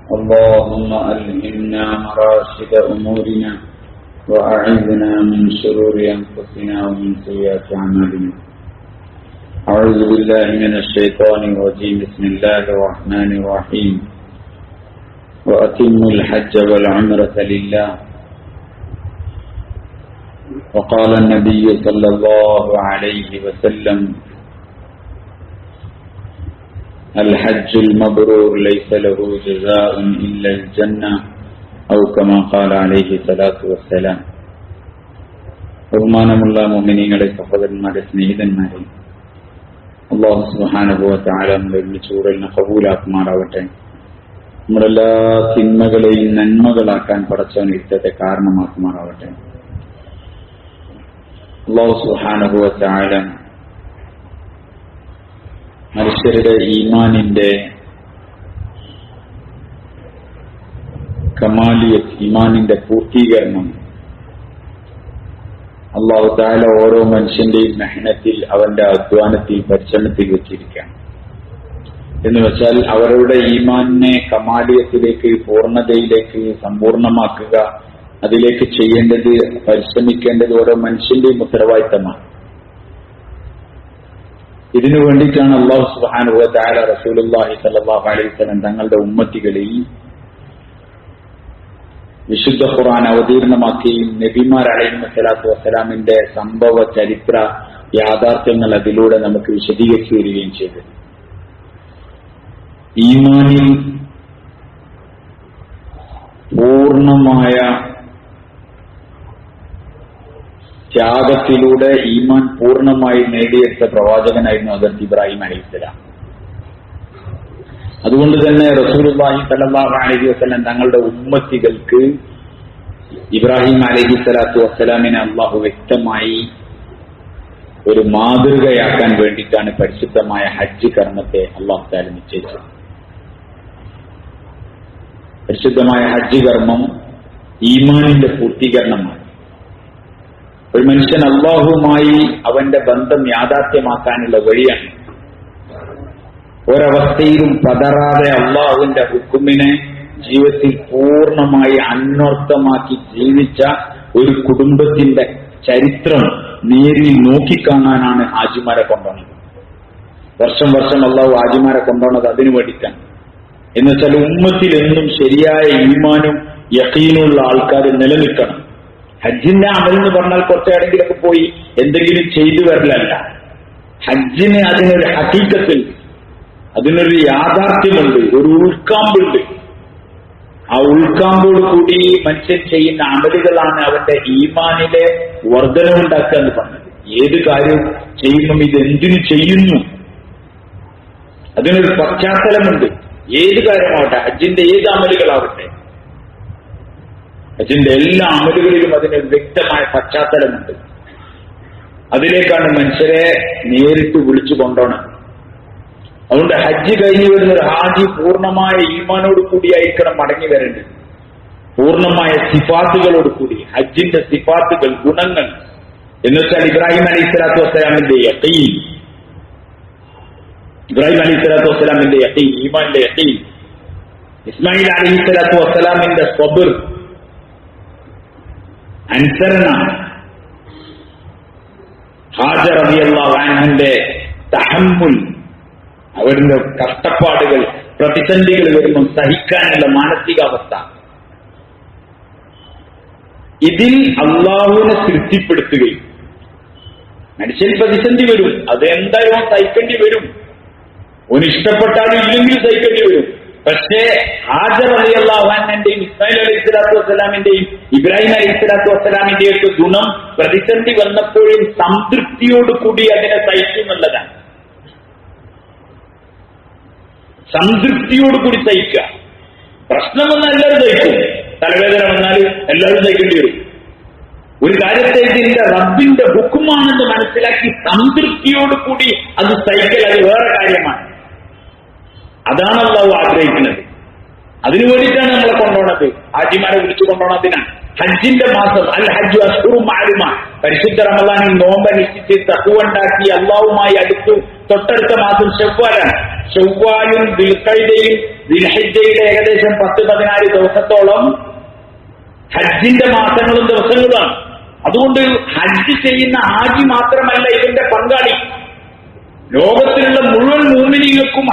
اللهم ألهمنا مراشد أمورنا وأعذنا من شرور أنفسنا ومن سيئات أعمالنا. أعوذ بالله من الشيطان الرجيم. بسم الله الرحمن الرحيم. وأتموا الحج والعمرة لله. وقال النبي صلى الله عليه وسلم: الحج المبرور ليس له جزاء إلا الجنة أو كما قال عليه الصلاة والسلام. ബഹുമാനമുള്ള മുഅ്മിനീങ്ങളെ, സഹോദരന്മാരെ, സ്നേഹിതന്മാരെ, അല്ലാഹു സുബ്ഹാനഹു വ തആല നമ്മുടെ ചൂടലിനെ ഖബൂലാക്കുമാറാവട്ടെ. നമ്മുടെ എല്ലാ തിന്മകളെയും നന്മകളാക്കാൻ പടച്ചവൻ യുദ്ധത്തെ കാരണമാക്കുമാറാവട്ടെ. അല്ലാഹു സുബ്ഹാനഹു വ തആല മനുഷ്യരുടെ ഈമാനിന്റെ കമാലിയത്ത്, ഈമാനിന്റെ പൂർത്തീകരണം അല്ലാഹു തആല ഓരോ മനുഷ്യന്റെയും മെഹനത്തിൽ, അവന്റെ അധ്വാനത്തിൽ, പരിശ്രമത്തിൽ വെച്ചിരിക്കുകയാണ്. എന്ന് വെച്ചാൽ അവരുടെ ഈമാനിനെ കമാലിയത്തിലേക്ക്, പൂർണ്ണതയിലേക്ക് സമ്പൂർണമാക്കുക, അതിലേക്ക് ചെയ്യേണ്ടത്, പരിശ്രമിക്കേണ്ടത് ഓരോ മനുഷ്യന്റെയും ഉത്തരവാദിത്തമാണ്. ഇതിനു വേണ്ടിയിട്ടാണ് അല്ലാഹു സുബ്ഹാനഹു വ തആല റസൂലുള്ളാഹി സ്വല്ലല്ലാഹു അലൈഹി വസല്ലം തങ്ങളുടെ ഉമ്മത്തികളിൽ വിശുദ്ധ ഖുർആൻ അവതീർണമാക്കുകയും നബിമാർ അലൈഹിസ്സലാത്തു വസ്സലാമിന്റെ സംഭവ ചരിത്ര യാഥാർത്ഥ്യങ്ങൾ അതിലൂടെ നമുക്ക് വിശദീകരിച്ചു വരികയും ചെയ്തു. ഈമാനിൽ പൂർണ്ണമായ ത്യാഗത്തിലൂടെ ഈമാൻ പൂർണ്ണമായി നേടിയെടുത്ത പ്രവാചകനായിരുന്നു ഹദ്റത്ത് ഇബ്രാഹിം അലൈഹിസ്സലാം. അതുകൊണ്ട് തന്നെ റസൂലുള്ളാഹി സ്വല്ലല്ലാഹു അലൈഹി വസല്ലം തങ്ങളുടെ ഉമ്മത്തികൾക്ക് ഇബ്രാഹിം അലൈഹിസ്സലാത്തു വസ്സലാമിനെ അല്ലാഹു വ്യക്തമായി ഒരു മാതൃകയാക്കാൻ വേണ്ടിയിട്ടാണ് പരിശുദ്ധമായ ഹജ്ജ് കർമ്മത്തെ അല്ലാഹു തആല നിശ്ചയിച്ചത്. പരിശുദ്ധമായ ഹജ്ജ് കർമ്മം ഈമാനിന്റെ പൂർത്തീകരണമാണ്. ഒരു മനുഷ്യൻ അല്ലാഹുവുമായി അവന്റെ ബന്ധം യാഥാർത്ഥ്യമാക്കാനുള്ള വഴിയാണ്. ഒരവസ്ഥയിലും പതറാതെ അല്ലാഹുവിന്റെ ഹുക്കുമിനെ ജീവിതത്തിൽ പൂർണ്ണമായി അന്വർത്ഥമാക്കി ജീവിച്ച ഒരു കുടുംബത്തിന്റെ ചരിത്രം നേരിൽ നോക്കിക്കാണാനാണ് ഹാജിമാരെ കൊണ്ടുവന്നത്. വർഷം വർഷം അല്ലാഹു ഹാജിമാരെ കൊണ്ടുവന്നത് അതിനു വേണ്ടിയിട്ടാണ്. എന്നുവെച്ചാൽ ഉമ്മത്തിൽ എന്നും ശരിയായ ഈമാനും യഖീനുള്ള ആൾക്കാർ നിലനിൽക്കണം. ഹജ്ജിന്റെ അമൽ എന്ന് പറഞ്ഞാൽ കുറച്ചെവിടെങ്കിലൊക്കെ പോയി എന്തെങ്കിലും ചെയ്തു വരലല്ല. ഹജ്ജിന് അതിനൊരു ഹഖീഖത്തുണ്ട്, അതിനൊരു യാഥാർത്ഥ്യമുണ്ട്, ഒരു ഉൾക്കാമ്പുണ്ട്. ആ ഉൾക്കാമ്പോട് കൂടി മനുഷ്യൻ ചെയ്യുന്ന അമലുകളാണ് അവന്റെ ഈമാനിലെ വർധനവുണ്ടാക്കുക എന്ന് പറഞ്ഞത്. ഏത് കാര്യം ചെയ്യുമ്പം ഇതെന്തിനു ചെയ്യുന്നു, അതിനൊരു പശ്ചാത്തലമുണ്ട്. ഏത് കാര്യമാവട്ടെ, ഹജ്ജിന്റെ ഏത് അമലുകളാവട്ടെ, ഹജ്ജിന്റെ എല്ലാ അമലുകളിലും അതിനൊരു വ്യക്തമായ പശ്ചാത്തലമുണ്ട്. അതിലേക്കാണ് മനുഷ്യരെ നേരിട്ട് വിളിച്ചു കൊണ്ടുപോകണം. അതുകൊണ്ട് ഹജ്ജ് കഴിഞ്ഞു വരുന്ന ഒരു ഹാജി പൂർണ്ണമായ ഈമാനോട് കൂടിയായിരിക്കണം മടങ്ങി വരേണ്ടത്. പൂർണ്ണമായ സിഫാത്തുകളോട് കൂടി. ഹജ്ജിന്റെ സിഫാത്തുകൾ, ഗുണങ്ങൾ എന്ന് വെച്ചാൽ ഇബ്രാഹിം അലൈഹിസ്സലാത്തു വസ്സലാമിന്റെ യഖീൻ, ഇബ്രാഹിം അലൈഹിസ്സലാത്തു വസ്സലാമിന്റെ യഖീൻ, ഈമാനിന്റെ യഖീൻ. ഇസ്മായിൽ അലൈഹിസ്സലാത്തു വസ്സലാമിന്റെ സബ്ർ, അനുസരണ. ഹാജർ റളിയല്ലാഹു അൻഹയുടെ തഹമ്മുൽ, അവരുടെ കഷ്ടപ്പാടുകൾ, പ്രതിസന്ധികൾ വരുമ്പോൾ സഹിക്കാനുള്ള മാനസികാവസ്ഥ. ഇതിൽ അള്ളാഹുവിനെ തൃപ്തിപ്പെടുത്തുകയും, മനുഷ്യൻ പ്രതിസന്ധി വരും, അതെന്തായാലും സഹിക്കേണ്ടി വരും. ഓന് ഇഷ്ടപ്പെട്ടാലും ഇല്ലെങ്കിലും സഹിക്കേണ്ടി വരും. പക്ഷേ ഹാജർ റളിയല്ലാഹു അൻഹയുടെയും ഇസ്മായിൽ അലൈഹിസ്സലാത്തു വസ്സലാമിന്റെയും ഇബ്രാഹിം അലൈഹിസ്സലാത്തു വസ്സലാമിന്റെയും ഒക്കെ ഗുണം പ്രതിസന്ധി വന്നപ്പോഴും സംതൃപ്തിയോട് കൂടി അതിനെ സഹിച്ചു എന്നുള്ളതാണ്. സംതൃപ്തിയോട് കൂടി സഹിക്കുക. പ്രശ്നം വന്നാൽ എല്ലാവരും സഹിക്കും, തലവേദന വന്നാൽ എല്ലാവരും സഹിക്കേണ്ടി വരും. ഒരു കാര്യത്തെ ഇതിന്റെ റബ്ബിന്റെ ഹുക്കുമാണെന്ന് മനസ്സിലാക്കി സംതൃപ്തിയോട് കൂടി അത് സഹിക്കൽ, അത് വേറെ കാര്യമാണ്. അതാണ് അല്ലാഹു ആഗ്രഹിക്കുന്നത്. അതിനു വേണ്ടിയിട്ടാണ് നമ്മളെ കൊണ്ടുപോണത്. ഹാജിമാരെ വിളിച്ചു കൊണ്ടുപോണതിനാണ്. ഹജ്ജിന്റെ മാസം അൽ ഹജ്ജു അശ്ഹുറും മഅലൂമ, പരിശുദ്ധ റമളാനിൽ നോമ്പനുഷ്ഠിച്ച് തഖ്വയുണ്ടാക്കി അല്ലാഹുമായി അടുത്തു തൊട്ടടുത്ത മാസം ശവ്വാലാണ്. ശവ്വാലും ദുൽഖഅദയും ദുൽഹിജ്ജയുടെ ഏകദേശം 10-14 ദിവസത്തോളം ഹജ്ജിന്റെ മാസങ്ങളും ദിവസങ്ങളുമാണ്. അതുകൊണ്ട് ഹജ്ജ് ചെയ്യുന്ന ഹാജി മാത്രമല്ല ഇതിന്റെ പങ്കാളി. ലോകത്തിലുള്ള മുഴുവൻ മുഅ്മിനീങ്ങൾക്കും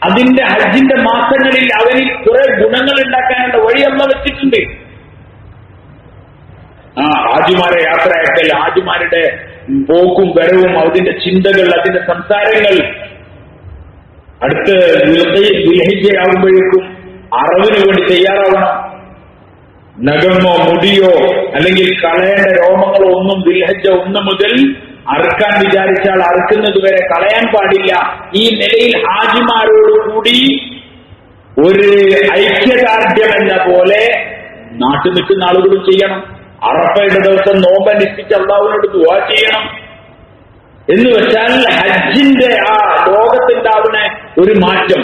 ഹജ്ജിന്റെ മാസങ്ങളിൽ അവരിൽ കുറെ ഗുണങ്ങൾ ഉണ്ടാക്കാനുള്ള വഴി അല്ലാഹു വെച്ചിട്ടുണ്ട്. ഹാജിമാരെ യാത്രയാക്കൽ, ഹാജിമാരുടെ പോക്കും വരവും, അതിന്റെ ചിന്തകൾ, അതിന്റെ സംസാരങ്ങൾ, അടുത്ത് ദുൽഹിജ്ജയാകുമ്പോഴേക്കും അറവിന് വേണ്ടി തയ്യാറാവണം. നഖമോ മുടിയോ അല്ലെങ്കിൽ കളയേണ്ട രോമങ്ങളോ ഒന്നും ദുൽഹിജ്ജ 1 മുതൽ അറുക്കാൻ വിചാരിച്ചാൽ അറുക്കുന്നത് വരെ കളയാൻ പാടില്ല. ഈ നിലയിൽ ഹാജിമാരോടുകൂടി ഒരു ഐക്യദാർഢ്യം എന്ന പോലെ നാട്ടിൽ നിൽക്കുന്ന ആളുകളും ചെയ്യണം. അറഫയുടെ ദിവസം നോമ്പനുഷ്ഠിച്ച് അല്ലാഹുവിനോട് ദുആ ചെയ്യണം. എന്ന് വെച്ചാൽ ഹജ്ജിന്റെ ആ ലോകത്തുണ്ടാവുന്ന ഒരു മാറ്റം,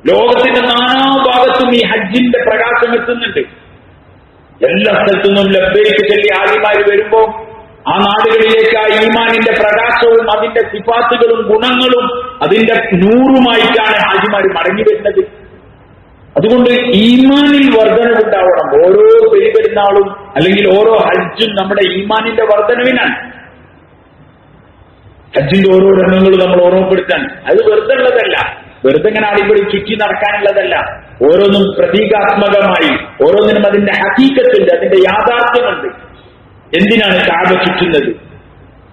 ലോകത്തിന്റെ നാനാഭാഗത്തും ഈ ഹജ്ജിന്റെ പ്രകാശം എത്തുന്നുണ്ട്. എല്ലാ സ്ഥലത്തുനിന്നും ലബ്ബൈക്ക് ചൊല്ലി ഹാജിമാര് വരുമ്പോ ആ നാടുകളിലേക്ക് ആ ഈമാനിന്റെ പ്രകാശവും അതിന്റെ സിഫാത്തുകളും ഗുണങ്ങളും അതിന്റെ നൂറുമായിട്ടാണ് ഹാജിമാര് മടങ്ങി വരുന്നത്. അതുകൊണ്ട് ഈമാനിൽ വർധനവുണ്ടാവണം. ഓരോ പെരുന്നാളും അല്ലെങ്കിൽ ഓരോ ഹജ്ജും നമ്മുടെ ഈമാനിന്റെ വർധനവിനാണ്. ഹജ്ജിന്റെ ഓരോ രംഗങ്ങളും നമ്മൾ ഓർമ്മപ്പെടുത്താൻ, അത് വെറുതെ ഉള്ളതല്ല, വെറുതെ ഇങ്ങനെ അടിപൊളി ചുറ്റി നടക്കാനുള്ളതല്ല. ഓരോന്നും പ്രതീകാത്മകമായി, ഓരോന്നിനും അതിന്റെ ഹഖീഖത്തുണ്ട്, അതിന്റെ യാഥാർത്ഥ്യമുണ്ട്. എന്തിനാണ് കാബ ചുറ്റുന്നത്?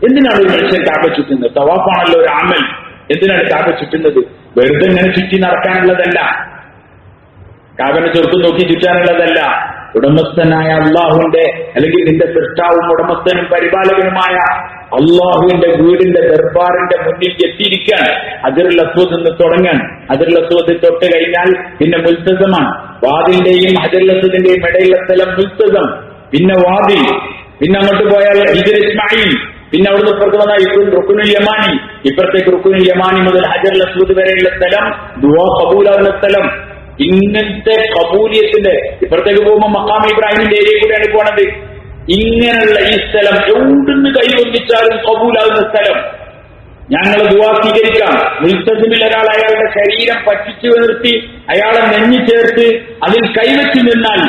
എന്തിനാണ് ഒരു മനുഷ്യൻ കാബ ചുറ്റുന്നത്? തവാഫാണല്ലോ ഒരു അമൽ. എന്തിനാണ് കാബ ചുറ്റുന്നത്? വെറുതെ ഇങ്ങനെ ചുറ്റി നടക്കാനുള്ളതല്ല, കാബനെ ചെറുപ്പം നോക്കി ചുറ്റാനുള്ളതല്ല. ഉടമസ്ഥനായ അള്ളാഹുവിന്റെ അല്ലെങ്കിൽ നിന്റെ സൃഷ്ടാവും ഉടമസ്ഥനും പരിപാലകനുമായ അള്ളാഹുവിന്റെ വീടിന്റെ ദർബാറിന്റെ മുന്നിൽ എത്തിയിരിക്കാൻ ഹജറുൽ അസ്വദ് നിന്ന് തുടങ്ങാൻ. ഹജറുൽ അസ്വദ് തൊട്ട് കഴിഞ്ഞാൽ പിന്നെ മുൽത്തസമാണ്. വാദിന്റെയും ഹജറുൽ അസ്വദിന്റെയും ഇടയിലുള്ള സ്ഥലം മുൽത്തസം, പിന്നെ വാദിൽ, പിന്നെ അങ്ങോട്ട് പോയാൽ ഹിജർ ഇസ്മായിൽ, പിന്നെ അവിടുന്ന് ഇപ്പുറത്ത് വന്നാൽ റുക്കുനുൽ യമാനി, ഇപ്പുറത്തേക്ക് റുക്കുനുൽ യമാനി മുതൽ ഹജറുൽ അസ്വദ് വരെയുള്ള സ്ഥലം ദുആ ഖബൂലാവുന്ന സ്ഥലം. ഇങ്ങനത്തെ കബൂലിയത്തിന്റെ ഇപ്പുറത്തേക്ക് പോകുമ്പോൾ മഖാം ഇബ്രാഹിമിന്റെ ഏരിയ കൂടെയാണ് പോണത്. ഇങ്ങനെയുള്ള ഈ സ്ഥലം എവിടുന്ന് കൈവന്നിച്ചാലും കബൂലാകുന്ന സ്ഥലം. ഞങ്ങൾ ദുആ സ്വീകരിക്കാം. മുൽത്തസിമിൽ ഒരാൾ അയാളുടെ ശരീരം പറ്റിച്ചു നിർത്തി അയാളെ നെഞ്ഞു ചേർത്ത് അതിൽ കൈവച്ചു നിന്നാൽ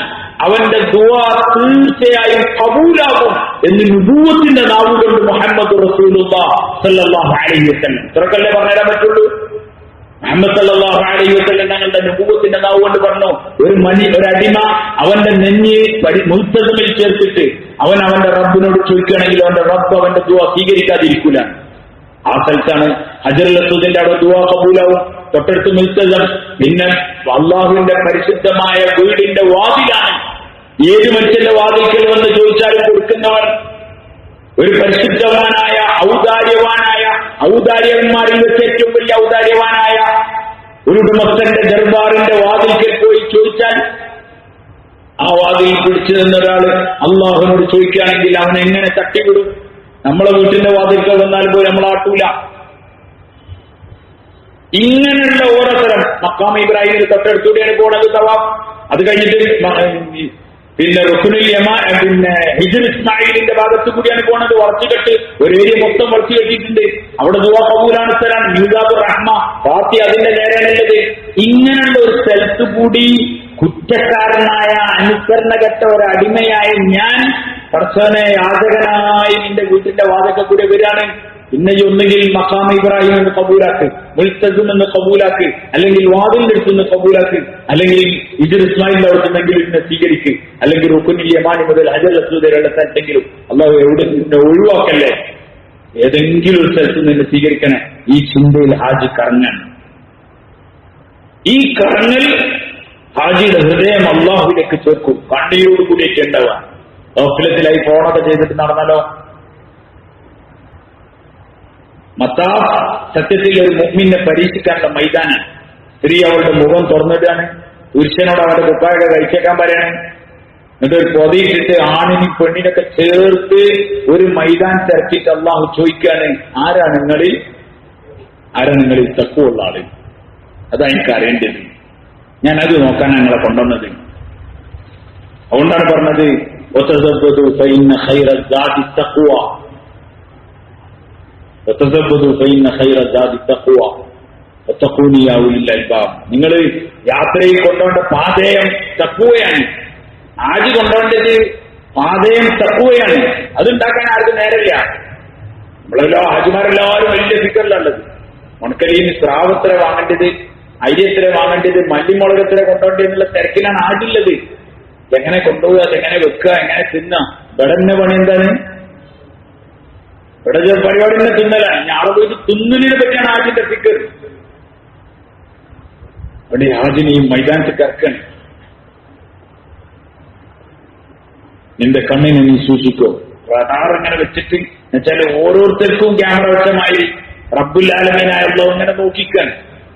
അവന്റെ ദുആ തീർച്ചയായും കബൂലാകും എന്ന് നുബുവത്തിന്റെ നാവുകൊണ്ട് മുഹമ്മദ് റസൂലുള്ളാഹി സ്വല്ലല്ലാഹു അലൈഹി വസല്ലം തുറക്കല്ലേ പറഞ്ഞുതരാൻ പറ്റുള്ളൂ. മുഹമ്മദ് സല്ലല്ലാഹു അലൈഹി വസല്ലം തങ്ങളുടെ നുബുവത്തിന്റെ നാവ് കൊണ്ട് പറഞ്ഞു, ഒരു അടിമ അവന്റെ നെഞ്ഞ് മുൽത്തസിമിൽ ചേർത്തിട്ട് അവന്റെ റബ്ബിനോട് ചോദിക്കുകയാണെങ്കിൽ അവന്റെ റബ്ബ് അവന്റെ ദുആ സ്വീകരിക്കാതിരിക്കൂല. ആ സ്ഥലത്താണ് ഹജറുൽ അസ്വദിന്റെ അവിടെ ദുആ കബൂലാവും. തൊട്ടടുത്ത് മുൽത്തസം, പിന്നെ അള്ളാഹുവിന്റെ പരിശുദ്ധമായ വീടിന്റെ വാതിലാണ്. ഏത് മനുഷ്യന്റെ വാതിൽക്കൽ വന്ന് ചോദിച്ചാലും കൊടുക്കുന്നവർ, ഒരു പരിശുദ്ധവാനായ ഔദാര്യവന്മാരിൽ വെച്ച് ഏറ്റവും വലിയ ഔദാര്യവാനായ ഒരു ഉടമസ്ഥന്റെ ദർബാറിന്റെ വാതിൽക്കൽ പോയി ചോദിച്ചാൽ ആ വാതിൽ പിടിച്ചു നിന്നൊരാള് അള്ളാഹുവിനോട് ചോദിക്കുകയാണെങ്കിൽ അവൻ എങ്ങനെ തട്ടിവിടും? നമ്മളെ വീട്ടിന്റെ വാതിൽക്കൽ വന്നാൽ പോയി നമ്മളാട്ടൂല. ഇങ്ങനെയുള്ള ഓരോരുത്തരം മഖാം ഇബ്രാഹിമിന് തൊട്ടടുത്തൂടെയാണ് പോണത് തവാഫ്. അത് കഴിഞ്ഞിട്ട് പിന്നെ റുക്നുൽ യമാൻ, പിന്നെ ഹിജർ ഇസ്മായിലിന്റെ ഭാഗത്തു കൂടിയാണ് പോണത്. വളച്ചുകെട്ട് ഒരു ഏരിയ മൊത്തം വളച്ചു കെട്ടിയിട്ടുണ്ട്. അവിടെ ദുആ ഖബൂലാണ് സ്ഥലമാണ്. മീസാബുർ റഹ്മ പാർട്ടി അതിന്റെ നേരെയാണുള്ളത്. ഇങ്ങനെയുള്ള ഒരു സ്ഥലത്ത് കൂടി കുറ്റക്കാരനായ അനുസരണകെട്ട ഒരു അടിമയായ ഞാൻ പടച്ചവനെ യാചകനായി നിന്റെ വീട്ടിന്റെ വാതിൽക്കൽ കൂടെ വരികയാണ്. പിന്നെ ഒന്നുകിൽ മഖാം ഇബ്രാഹിം എന്ന് കബൂലാക്ക്, മുൽത്തസിം എന്ന് കബൂലാക്ക്, അല്ലെങ്കിൽ വാതിലിന്റെ അടുത്തുനിന്ന് കബൂലാക്ക്, അല്ലെങ്കിൽ ഹിജർ ഇസ്മായിലിന്റെ അടുത്തുനിന്നെങ്കിലും ഇതിനെ സ്വീകരിക്ക്, അല്ലെങ്കിൽ റുക്നുൽ യമാനി മുതൽ ഹജറുൽ അസ്വദ് വരെയുള്ള സ്ഥലത്തെങ്കിലും അല്ലാഹു എവിടെ നിന്നെ ഒഴിവാക്കല്ലേ, ഏതെങ്കിലും ഒരു സ്ഥലത്ത് നിന്ന് സ്വീകരിക്കണേ. ഈ ചിന്തയിൽ ഹാജി കറങ്ങാൻ. ഈ കറങ്ങൽ ഹാജിയുടെ ഹൃദയം അള്ളാഹുവിലേക്ക് ചേർക്കും. കണ്ണീരോടുകൂടിയൊക്കെ ഉണ്ടാവുക. ഗഫലത്തിലായി ഫോണൊക്കെ ചെയ്തിട്ട് നടന്നാലോ. മത്താഫ് സത്യത്തിൽ ഒരു മുഅ്മിനെ പരീക്ഷിക്കാനുള്ള മൈതാനാണ്. സ്ത്രീ അവളുടെ മുഖം തുറന്നിട്ടാണ്, പുരുഷനോട് അവന്റെ കുപ്പായൊക്കെ കഴിച്ചേക്കാൻ പറയണേ. എന്നിട്ട് ഒരു പൊതിയിട്ടിട്ട് ആണിനും പെണ്ണിനൊക്കെ ചേർത്ത് ഒരു മൈതാൻ തിരക്കിയിട്ട് അള്ളാഹു ചോദിക്കാണ്, ആരാ നിങ്ങളിൽ തഖ്വയുള്ള ആള്? അതാ എനിക്ക് അറിയേണ്ടത്. ഞാനത് നോക്കാനാണ് ഞങ്ങളെ കൊണ്ടുവന്നത്. അതുകൊണ്ടാണ് പറഞ്ഞത് وتزودوا فإن خير الزاد التقوى وتزودوا فإن خير الزاد التقوى واتقون يا أولي الألباب. നിങ്ങൾ യാത്രയിൽ കൊണ്ടുപോകേണ്ട പാതയം തഖ്വയാണ്. ആജ് കൊണ്ടുപോകേണ്ടത് പാതയം തഖ്വയാണ്. അതുണ്ടാക്കാൻ ആർക്കും നേരമില്ല. നമ്മളെല്ലാം ഹാജിമാരെല്ലാവരും വലിയ ഫിക്കറിലുള്ളത്. ഉണക്കലീന് സ്രാവത്ര വാങ്ങേണ്ടത്, അരിയത്ര വാങ്ങേണ്ടത്, മല്ലിമുളകത്ര കൊണ്ടുപോകേണ്ടത് എന്നുള്ള തിരക്കിലാണ് ആജില്ലത്. എങ്ങനെ കൊണ്ടുപോവുക, അതെങ്ങനെ വെക്കുക, എങ്ങനെ തിന്ന. ഇവിടെ തന്നെ പണി എന്താണ്? ഇവിടെ പരിപാടി തന്നെ തിന്നലാണ്. ഞാളെ പോയിട്ട് തിന്നലിനെ പറ്റിയാണ് ആജിന്റെ ഫിക്കർ. അവിടെ ആജിനെ ഈ മൈതാനത്തിൽ കറക്കണം. നിന്റെ കണ്ണിനെ നീ സൂക്ഷിക്കോ. റഡാർ ഇങ്ങനെ വെച്ചിട്ട് എന്നുവെച്ചാൽ ഓരോരുത്തർക്കും ക്യാമറ വെച്ചമായി റബ്ബുൽ ആലമീനായല്ലോ ഇങ്ങനെ നോക്കിക്കാൻ.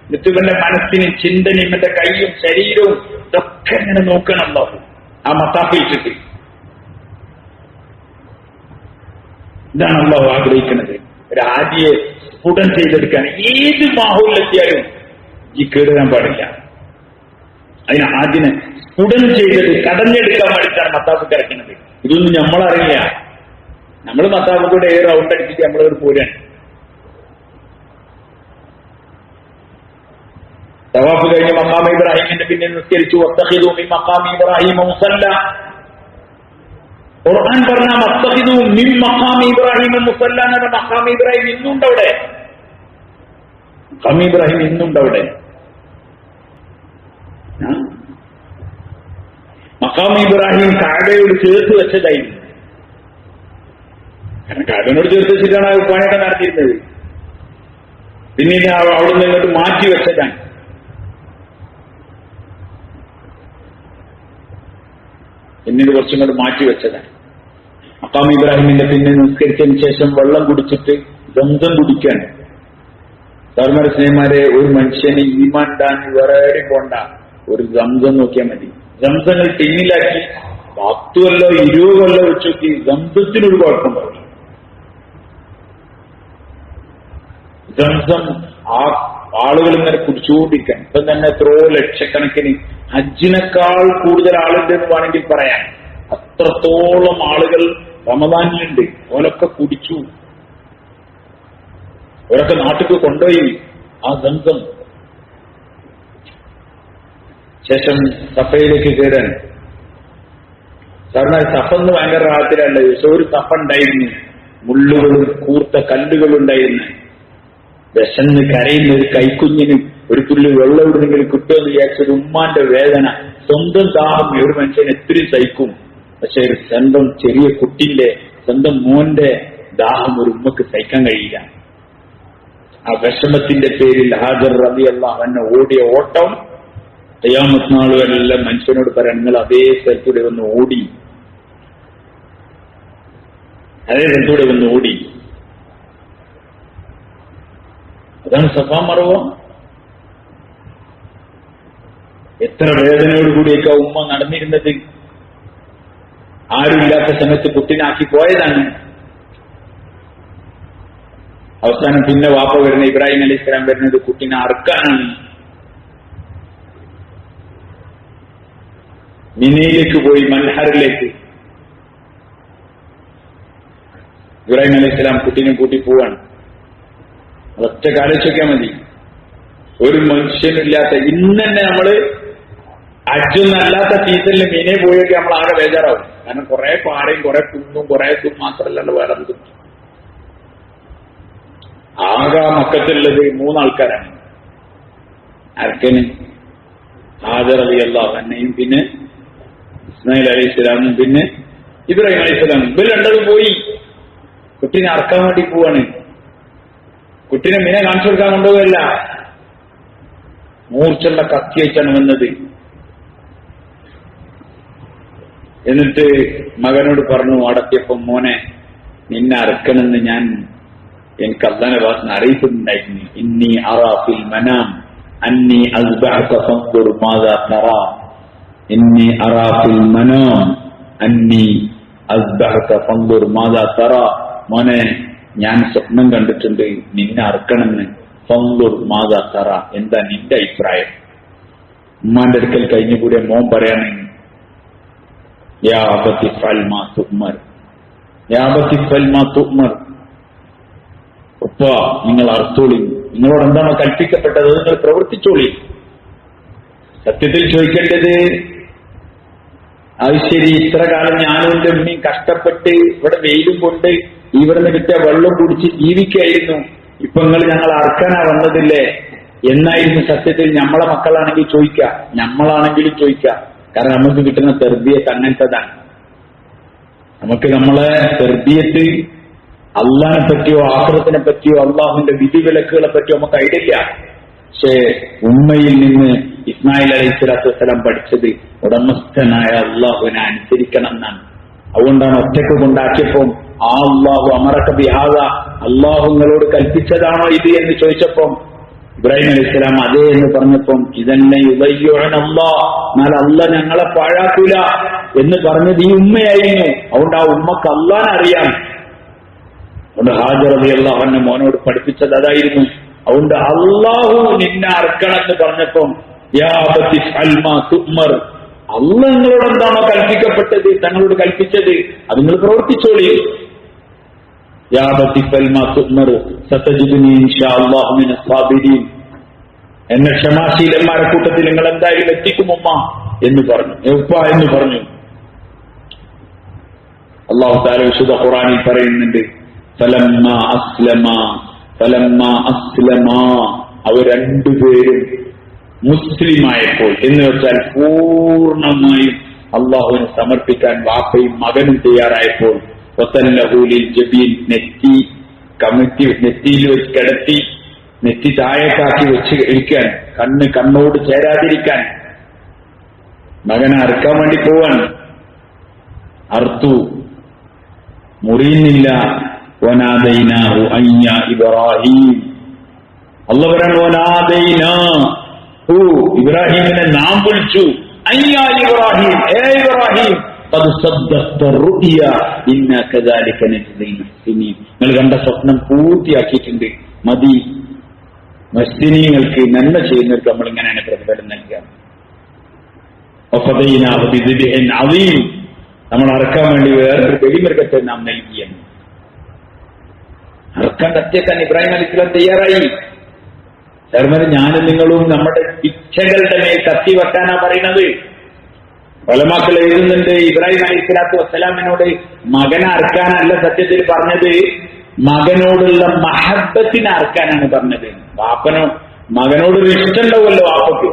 എന്നിട്ട് ഇവന്റെ മനസ്സിനും ചിന്തനയും ഇവന്റെ കൈയും ശരീരവും ഇതൊക്കെ ഇങ്ങനെ നോക്കണമല്ലോ ആ മത്താപ്പിച്ചിട്ട്. ഇതാണ് അള്ളാഹു ആഗ്രഹിക്കുന്നത്. ഒരു ആദിയെ സ്ഫുടം ചെയ്തെടുക്കാൻ ഏത് മാഹൂലെത്തിയാലും ഈ കേടുവരാൻ പാടില്ല. അതിന് ആദ്യനെ സ്ഫുടം ചെയ്തത് കടഞ്ഞെടുക്കാൻ വേണ്ടിയിട്ടാണ് മത്താപ്പ് കിടക്കുന്നത്. ഇതൊന്നും നമ്മളറിയില്ല. നമ്മൾ മത്താപ്പ് കൂടെ റൗണ്ട് അടിച്ചിട്ട് നമ്മളൊരു പോരാണ്. തവാഫ് കഴിഞ്ഞ് മഖാം ഇബ്രാഹിമിന്റെ പിന്നെ നിസ്കരിച്ചു. വത്തഖിദു മിൻ മഖാം ഇബ്രാഹിം മുസല്ല. ഖുർആൻ പറഞ്ഞ വത്തഖിദു മിൻ മഖാം ഇബ്രാഹിം മുസല്ല എന്ന മഖാം ഇബ്രാഹിം ഇന്നുണ്ട് അവിടെ. മഖാം ഇബ്രാഹിം ഇന്നുണ്ട് അവിടെ. മഖാം ഇബ്രാഹിം കഅബയോട് ചേർത്ത് വെച്ചതായിരുന്നു. കാരണം കഅബയോട് ചേർത്ത് വെച്ചിട്ടാണ് പണിയൊക്കെ നടത്തിയിരുന്നത്. പിന്നീട് അവിടുന്ന് ഇങ്ങോട്ട് മാറ്റി വെച്ചതാണ്. പിന്നീട് കുറച്ചും കൂടെ മാറ്റി വെച്ചതാണ്. മഖാം ഇബ്രാഹിമിന്റെ പിന്നെ നിസ്കരിച്ചതിന് ശേഷം വെള്ളം കുടിച്ചിട്ട് ദംസം കുടിക്കാൻ. സാർമാര സ്നേഹമാരെ, ഒരു മനുഷ്യന് ഈമാൻ ഡാൻ വേറെ പോണ്ട, ഒരു ദംസം നോക്കിയാൽ മതി. ദംസങ്ങൾ ടിന്നിലാക്കി 10 കൊല്ലോ 20 കൊല്ലോ വെച്ച് നോക്കി ദംസത്തിനൊരു കുഴപ്പമുണ്ടാവില്ല. ദംസം ആ ആളുകൾ ഇങ്ങനെ കുടിച്ചുകൊണ്ടിരിക്കാൻ. ഇപ്പം തന്നെ എത്രയോ ലക്ഷക്കണക്കിന്, ഹജ്ജിനേക്കാൾ കൂടുതൽ ആളുണ്ട് എന്ന് വേണമെങ്കിൽ പറയാം. അത്രത്തോളം ആളുകൾ റമദാനിലുണ്ട്. ഓലൊക്കെ കുടിച്ചു, ഓരൊക്കെ നാട്ടിൽ കൊണ്ടുപോയി ആ ദംസം. ശേഷം സഫയിലേക്ക് കയറാൻ. കാരണം സഫന്ന് ഭയങ്കര റാത്തിലല്ല. ഒരു സഫ ഉണ്ടായിരുന്നു, മുള്ളുകളും കൂർത്ത കല്ലുകളും ഉണ്ടായിരുന്നു. വിശന്ന് കരയുന്ന ഒരു കൈക്കുഞ്ഞിന് ഒരു തുള്ളി വെള്ളം എവിടെന്നെങ്കിലും കിട്ടുമെന്ന് വിചാരിച്ചൊരു ഉമ്മാന്റെ വേദന, സ്വന്തം ദാഹം ഒരു മനുഷ്യൻ എത്രയും സഹിക്കും. പക്ഷെ ഒരു സ്വന്തം ചെറിയ കുട്ടിന്റെ, സ്വന്തം മോന്റെ ദാഹം ഒരു ഉമ്മക്ക് സഹിക്കാൻ കഴിയില്ല. ആ വിഷമത്തിന്റെ പേരിൽ ഹാജർ റളിയല്ലാഹു അൻഹു ഓടിയ ഓട്ടം ഖിയാമത്ത് നാൾ വരെല്ലാം മനുഷ്യനോട് പറയാൻ, നിങ്ങൾ അതേ സ്ഥലത്തൂടെ വന്ന് ഓടി, അതേ സ്ഥലത്തൂടെ വന്ന് ഓടി. അതാണ് സഫാ മർവ. എത്ര വേദനയോടുകൂടിയൊക്കെ ഉമ്മ നടന്നിരുന്നത്. ആരുമില്ലാത്ത സമയത്ത് കുട്ടിനാക്കി പോയതാണ്. അവസാനം പിന്നെ വാപ്പ വരുന്ന ഇബ്രാഹിം അലൈഹി സ്വലാം വരുന്നത് കുട്ടിനെ അറുക്കാനാണ്. മിനയിലേക്ക് പോയി, മൻഹറിലേക്ക്. ഇബ്രാഹിം അലൈഹി സ്വലാം കുട്ടീനെ കൂട്ടി പോവാണ്. ഒറ്റ കാലിച്ചൊക്കെ മതി. ഒരു മനുഷ്യനില്ലാത്ത, ഇന്ന് തന്നെ നമ്മള് അജ്ജൊന്നല്ലാത്ത സീസണിൽ മീനെ പോയൊക്കെ നമ്മൾ ആകെ ബേജാറാവും. കാരണം കുറെ പാറയും കുറെ കുന്നും കുറെ ഇതും മാത്രമല്ലല്ലോ വേറെ എന്തും. ആകെ മക്കത്തുള്ളത് 3 ആൾക്കാരാണ്. അർക്കന്, ഹാജർ റളിയല്ലാഹു അൻഹയും പിന്നെ ഇസ്മായിൽ അലൈഹി സ്വലാമും പിന്നെ ഇബ്രാഹിം അലൈഹി സ്വലാമും. ഇവർ രണ്ടത് പോയി കുട്ടീനെ അറക്കാൻ വേണ്ടി പോവാണ്. കുട്ടീനെ മീനെ കാണിച്ചു കൊടുക്കാൻ കൊണ്ടുപോകല്ല, മൂർച്ചുള്ള കത്തി വെച്ചാണ് വന്നത്. എന്നിട്ട് മകനോട് പറഞ്ഞു അടക്കിയപ്പം, മോനെ നിന്നെ അറക്കണമെന്ന് എനിക്ക് അല്ലാഹുവിന്റെ ഭാഗത്ത് അറിയിക്കുന്നുണ്ടായിരുന്നു. ഇന്നി അറാ ഫിൽ മനാം അന്നി അസ്ബഹക ഫൻദുർ മാദാ തറാ. ഇന്നി അറാ ഫിൽ മനാം അന്നി അസ്ബഹക ഫൻദുർ മാദാ തറാ. മോനെ, ഞാൻ സ്വപ്നം കണ്ടിട്ടുണ്ട് നിന്നെ അറക്കണമെന്ന്. ഫൻദുർ മാദാ തറാ, എന്താ നിന്റെ അഭിപ്രായം? ഉമ്മാന്റെ അടുക്കൽ കഴിഞ്ഞുകൂടിയ മോൻ പറയാണ്, യാ അബതി ഫഅൽ മാ തുഅ്മർ, യാ അബതി ഫഅൽ മാ തുഅ്മർ. ഉപ്പ, നിങ്ങൾ അർത്തോളി, നിങ്ങളോട് എന്താണോ കൽപ്പിക്കപ്പെട്ടത് നിങ്ങൾ പ്രവർത്തിച്ചോളി. സത്യത്തിൽ ചോദിക്കേണ്ടത്, അത് ശരി, ഇത്ര കാലം ഞാനും എന്റെ ഉമ്മയും കഷ്ടപ്പെട്ട് ഇവിടെ വെയിലും കൊണ്ട് ഇവിടുന്ന് കിട്ടിയ വെള്ളം കുടിച്ച് ജീവിക്കായിരുന്നു, ഇപ്പൊ നിങ്ങൾ ഞങ്ങൾ അറക്കാനാ വന്നതില്ലേ എന്നായിരുന്നു സത്യത്തിൽ നമ്മളെ മക്കളാണെങ്കിൽ ചോദിക്കുക, നമ്മളാണെങ്കിലും ചോദിക്കുക. കാരണം നമുക്ക് കിട്ടുന്ന തെർബിയത്ത് അങ്ങനത്തതാണ്. നമുക്ക് നമ്മളെ തെർബിയത്ത് അള്ളാഹിനെ പറ്റിയോ ആഖിറത്തിനെ പറ്റിയോ അള്ളാഹുവിന്റെ വിധിവിലക്കുകളെ പറ്റിയോ നമുക്ക് ഐഡിയ ഇല്ല. പക്ഷേ ഉമ്മയിൽ നിന്ന് ഇസ്മായിൽ അലൈഹി സ്വലാത്തു വസ്സലാം പഠിച്ചത് ഉടമസ്ഥനായ അള്ളാഹുവിനെ അനുസരിക്കണം എന്നാണ്. അതുകൊണ്ടാണ് ഒറ്റക്ക് കൊണ്ടാക്കിയപ്പോൾ ആ അള്ളാഹു അമറക ബിഹാദ, അള്ളാഹു നിങ്ങളോട് കൽപ്പിച്ചതാണോ ഇത് എന്ന് ചോദിച്ചപ്പം ഇബ്രാഹിം അലൈഹി സ്വലാം അതേ എന്ന് പറഞ്ഞപ്പം ഇതന്നെ യുദയ്യുഅനല്ലാഹ്, എന്നാൽ അള്ളാഹ് ഞങ്ങളെ പാഴാക്കൂല എന്ന് പറഞ്ഞത് ഈ ഉമ്മയായിരുന്നു. അതുകൊണ്ട് ആ ഉമ്മക്ക് അള്ളാഹിനെ അറിയാം. അതുകൊണ്ട് ഹാജർ റളിയല്ലാഹു അൻഹ മോനോട് പഠിപ്പിച്ചത് അതായിരുന്നു. അതുകൊണ്ട് അള്ളാഹു നിന്നെ അർക്കണമെന്ന് പറഞ്ഞപ്പം യാ അബതി ഫഅൽ മാ തുഅ്മർ, അള്ളാഹ് നിങ്ങളോട് എന്താണോ കൽപ്പിക്കപ്പെട്ടത്, തങ്ങളോട് കൽപ്പിച്ചത് അത് നിങ്ങൾ പ്രവർത്തിച്ചോളി. യാ അബതി ഫഅൽ മാ തുഅ്മർ സതജിദുനി ഇൻഷാ അല്ലാഹു മിനസ് സാബിരീൻ, എന്നെ ക്ഷമാശീലന്മാരെ കൂട്ടത്തിൽ നിങ്ങൾ എന്തായാലും എത്തിക്കും ഉമ്മ എന്ന് പറഞ്ഞു, ഉപ്പ എന്ന് പറഞ്ഞു. അല്ലാഹു തആല വിശുദ്ധ ഖുർആനിൽ പറയുന്നുണ്ട്, ഫലമ്മാ അസ്ലമാ, അവർ രണ്ടുപേരും മുസ്ലിമായപ്പോൾ, എന്ന് വെച്ചാൽ പൂർണ്ണമായും അള്ളാഹുവിനെ സമർപ്പിക്കാൻ വാപ്പയും മകനും തയ്യാറായപ്പോൾ, ജബീൻ, നെറ്റി കമിഴ്ത്തി നെറ്റിയിൽ വെച്ച് കിടത്തി, നെറ്റി താഴേക്കാക്കി വെച്ച് ഇരിക്കാൻ, കണ്ണോട് ചേരാതിരിക്കാൻ മകനെ അറുക്കാൻ വേണ്ടി പോവാൻ. അർത്തു, മുറിയുന്നില്ല. വനാദൈനാഹു അയ്യ ഇബ്രാഹിം, അല്ലാഹു പറഞ്ഞു വനാദൈനാഹു, ഇബ്രാഹിമിനെ നാം വിളിച്ചു. അയ്യ ഇബ്രാഹിം, ഏ ഇബ്രാഹിം, ഖദ് സദ്ദഖ്ത റുഅ്യ ഇന്നാ കദാലിക നജ്സിൽ മുഹ്സിനീൻ, നിങ്ങൾ കണ്ട സ്വപ്നം പൂർത്തിയാക്കിയിട്ടുണ്ട്. മതി, മുഹ്സിനീങ്ങൾക്ക് നന്മ ചെയ്യുന്നവർക്ക് നമ്മൾ ഇങ്ങനെയാണ് പ്രതിഫലം നൽകുക. വഫദൈനാഹു ബിദിബ്ഹിൻ അദീം, നമ്മൾ അറക്കാൻ വേണ്ടി വേറൊരു ബലിമൃഗത്തെ നാം നൽകിയെന്ന്. അറക്കാൻ കത്തിയേക്കാൻ ഇബ്രാഹിം അലൈഹിസ്സലാം തയ്യാറായി. ധർമ്മന് ഞാനും നിങ്ങളും നമ്മുടെ ഇച്ഛകളുടെ മേൽ കത്തി വെക്കാനാ പറയുന്നത്. ഉലമാക്കൾ എഴുതുന്നുണ്ട്, ഇബ്രാഹിം അലൈഹിസ്സലാത്തു വസ്സലാമിനോട് മകനെ അറക്കാനല്ല സത്യത്തിൽ പറഞ്ഞത്, മകനോടുള്ള മഹബത്തിനെ അറക്കാനാണ് പറഞ്ഞത്. വാപ്പനോ മകനോടൊരു ഇഷ്ടമുണ്ടാവുമല്ലോ വാപ്പക്ക്,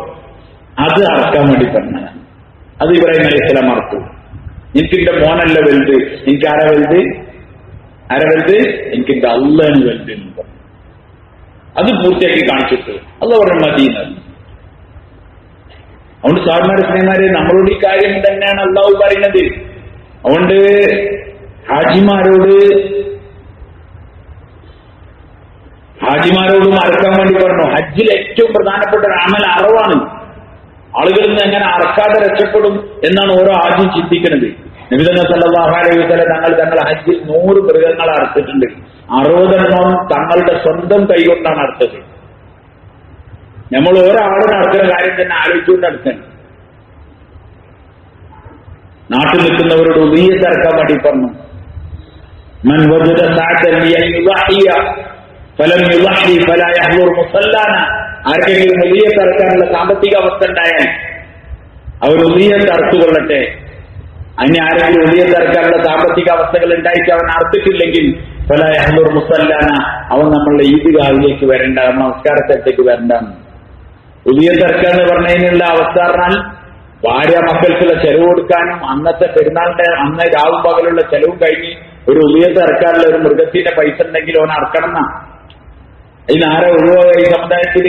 അത് അറക്കാൻ വേണ്ടി പറഞ്ഞതാണ്. അത് ഇബ്രാഹിം അലൈഹിസ്സലാം അറത്തു. എനിക്കെന്റെ മോനല്ല വലുത്, എനിക്ക് ആരാ വലുത്? എനിക്കെന്റെ അള്ളാണ് വലുത് എന്ന് പറഞ്ഞു. അത് പൂർത്തിയാക്കി കാണിച്ചിട്ട് അള്ളാഹു പറഞ്ഞു മദീന. അതുകൊണ്ട് സാധാരണ സ്നേഹമാരെ നമ്മളോട് ഈ കാര്യം തന്നെയാണ് അള്ളാഹു പറയുന്നത്. അതുകൊണ്ട് ഹാജിമാരോടും അറക്കാൻ വേണ്ടി പറഞ്ഞു. ഹജ്ജിൽ ഏറ്റവും പ്രധാനപ്പെട്ട ഒരു അമൽ അറവാണ്. ആളുകളിൽ നിന്ന് എങ്ങനെ അറക്കാതെ രക്ഷപ്പെടും എന്നാണ് ഓരോ ഹാജിയും ചിന്തിക്കുന്നത്. നബി സല്ലല്ലാഹു അലൈഹി വസല്ലം തങ്ങൾ ഹജ്ജിൽ 100 മൃഗങ്ങളെ അറുത്തിട്ടുണ്ട്. 60 തങ്ങളുടെ സ്വന്തം കൈകൊണ്ടാണ് അറുത്തത്. നമ്മൾ ഒരാളിനെ അറുക്കുന്ന കാര്യം തന്നെ ആലോചിച്ചുകൊണ്ട് അറുക്കണം. നാട്ടിൽ നിൽക്കുന്നവരോട് ഉദിയത്ത് അറക്കാൻ വേണ്ടി പറഞ്ഞു. മൻ വജദ സഅതൻ ലിയുദ്ഹിയ ഫലം യുദ്ഹി ഫലാ യഹ്ദുർ മുസല്ലാന, ആർക്കെങ്കിലും ഉദിയത്ത് അറക്കാനുള്ള സാമ്പത്തിക അവസ്ഥ ഉണ്ടായാൽ അവർ ഉദിയത്ത് അറുത്തുകൊള്ളട്ടെ. അതിന് ആരെങ്കിലും ഉദിയത്ത് അറക്കാനുള്ള സാമ്പത്തിക അവസ്ഥകൾ ഉണ്ടായിട്ട് അവൻ അറുത്തിട്ടില്ലെങ്കിൽ ഫലാ യഹ്ദുർ മുസല്ലാന, അവൻ നമ്മളുടെ ഈദ്ഗാഹിലേക്ക് വരണ്ട, നമസ്കാരത്തേക്ക് വരണ്ടാണ്. ഉദിയത്ത് അറക്കാന്ന് പറഞ്ഞതിനുള്ള അവസ്ഥ പറഞ്ഞാൽ ഭാര്യ മക്കൾക്കുള്ള ചെലവ് കൊടുക്കാനും അന്നത്തെ പെരുന്നാളിന്റെ അന്ന് രാവും പകലുള്ള ചെലവും കഴിഞ്ഞ് ഒരു ഉദിയത്ത് ഇറക്കാനുള്ള ഒരു മൃഗത്തിന്റെ പൈസ ഉണ്ടെങ്കിൽ അവൻ അറക്കണം എന്നാ. ഇതിനാരെ ഒഴിവാക ഈ സമുദായത്തിൽ?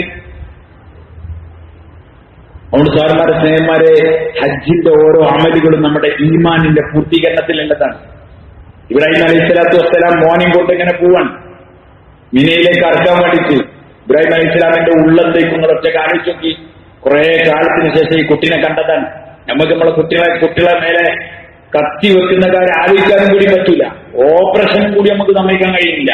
അതുകൊണ്ട് സാറുമാരെ സ്നേഹന്മാരെ, ഹജ്ജിന്റെ ഓരോ അമലുകളും നമ്മുടെ ഈമാനിന്റെ പൂർത്തീകരണത്തിലുള്ളതാണ്. ഇബ്രാഹിം അലൈഹിസ്സലാത്തു വസ്സലാം മോനെയും കൊണ്ട് ഇങ്ങനെ പോവാൻ മിനയിലേക്ക് അറക്കാൻ വേണ്ടിയിട്ട്. ഇബ്രാഹിം അലൈഹിസ്സലാമിന്റെ ഉള്ളത്തേക്ക് നിങ്ങൾ ഒറ്റ ആലോചിച്ച് നോക്കി. കുറെ കാലത്തിന് ശേഷം ഈ കുട്ടീനെ കണ്ടതാണ്. നമുക്ക് നമ്മളെ കുട്ടികളെ മേലെ കത്തി വെക്കുന്ന കാര്യം ആലോചിക്കാനും കൂടി പറ്റൂല. ഓപ്പറേഷനും കൂടി നമുക്ക് സമ്മതിക്കാൻ കഴിയുന്നില്ല.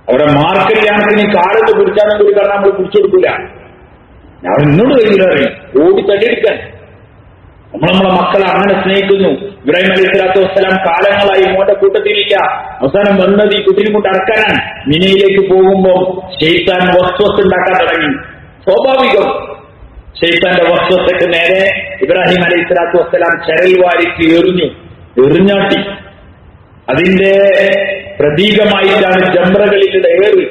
അവിടെ മാർക്കറ്റിലാണെങ്കിൽ കാലത്ത് പിടിച്ചാലും കൂടി കാരണം നമ്മൾ പിടിച്ചു കൊടുക്കൂല. ഞാൻ എന്നോട് കഴിയില്ല, അറിയും ഓടി തടിയെടുക്കാൻ. നമ്മളെ മക്കളെ അങ്ങനെ സ്നേഹിക്കുന്നു. ഇബ്രാഹിം അലൈഹി സ്വലാത്തു വസ്സലാം കാലങ്ങളായി മോന്റെ കൂട്ടത്തിലില്ല. അവസാനം വന്നത് ഈ കുട്ടിനെ കൊണ്ട് അടക്കാനാണ്. മിനയിലേക്ക് പോകുമ്പോൾ ശൈത്താൻ വസ്വസ് ഉണ്ടാക്കാൻ തുടങ്ങി. സ്വാഭാവികം. ശൈത്താന്റെ വസ്വസക്ക് നേരെ ഇബ്രാഹിം അലൈഹി സ്വലാത്തു വസ്സലാം ചരൽ വാരിക്ക് എറിഞ്ഞാട്ടി. അതിന്റെ പ്രതീകമായിട്ടാണ് ജംറകളിലെ ഏറ്.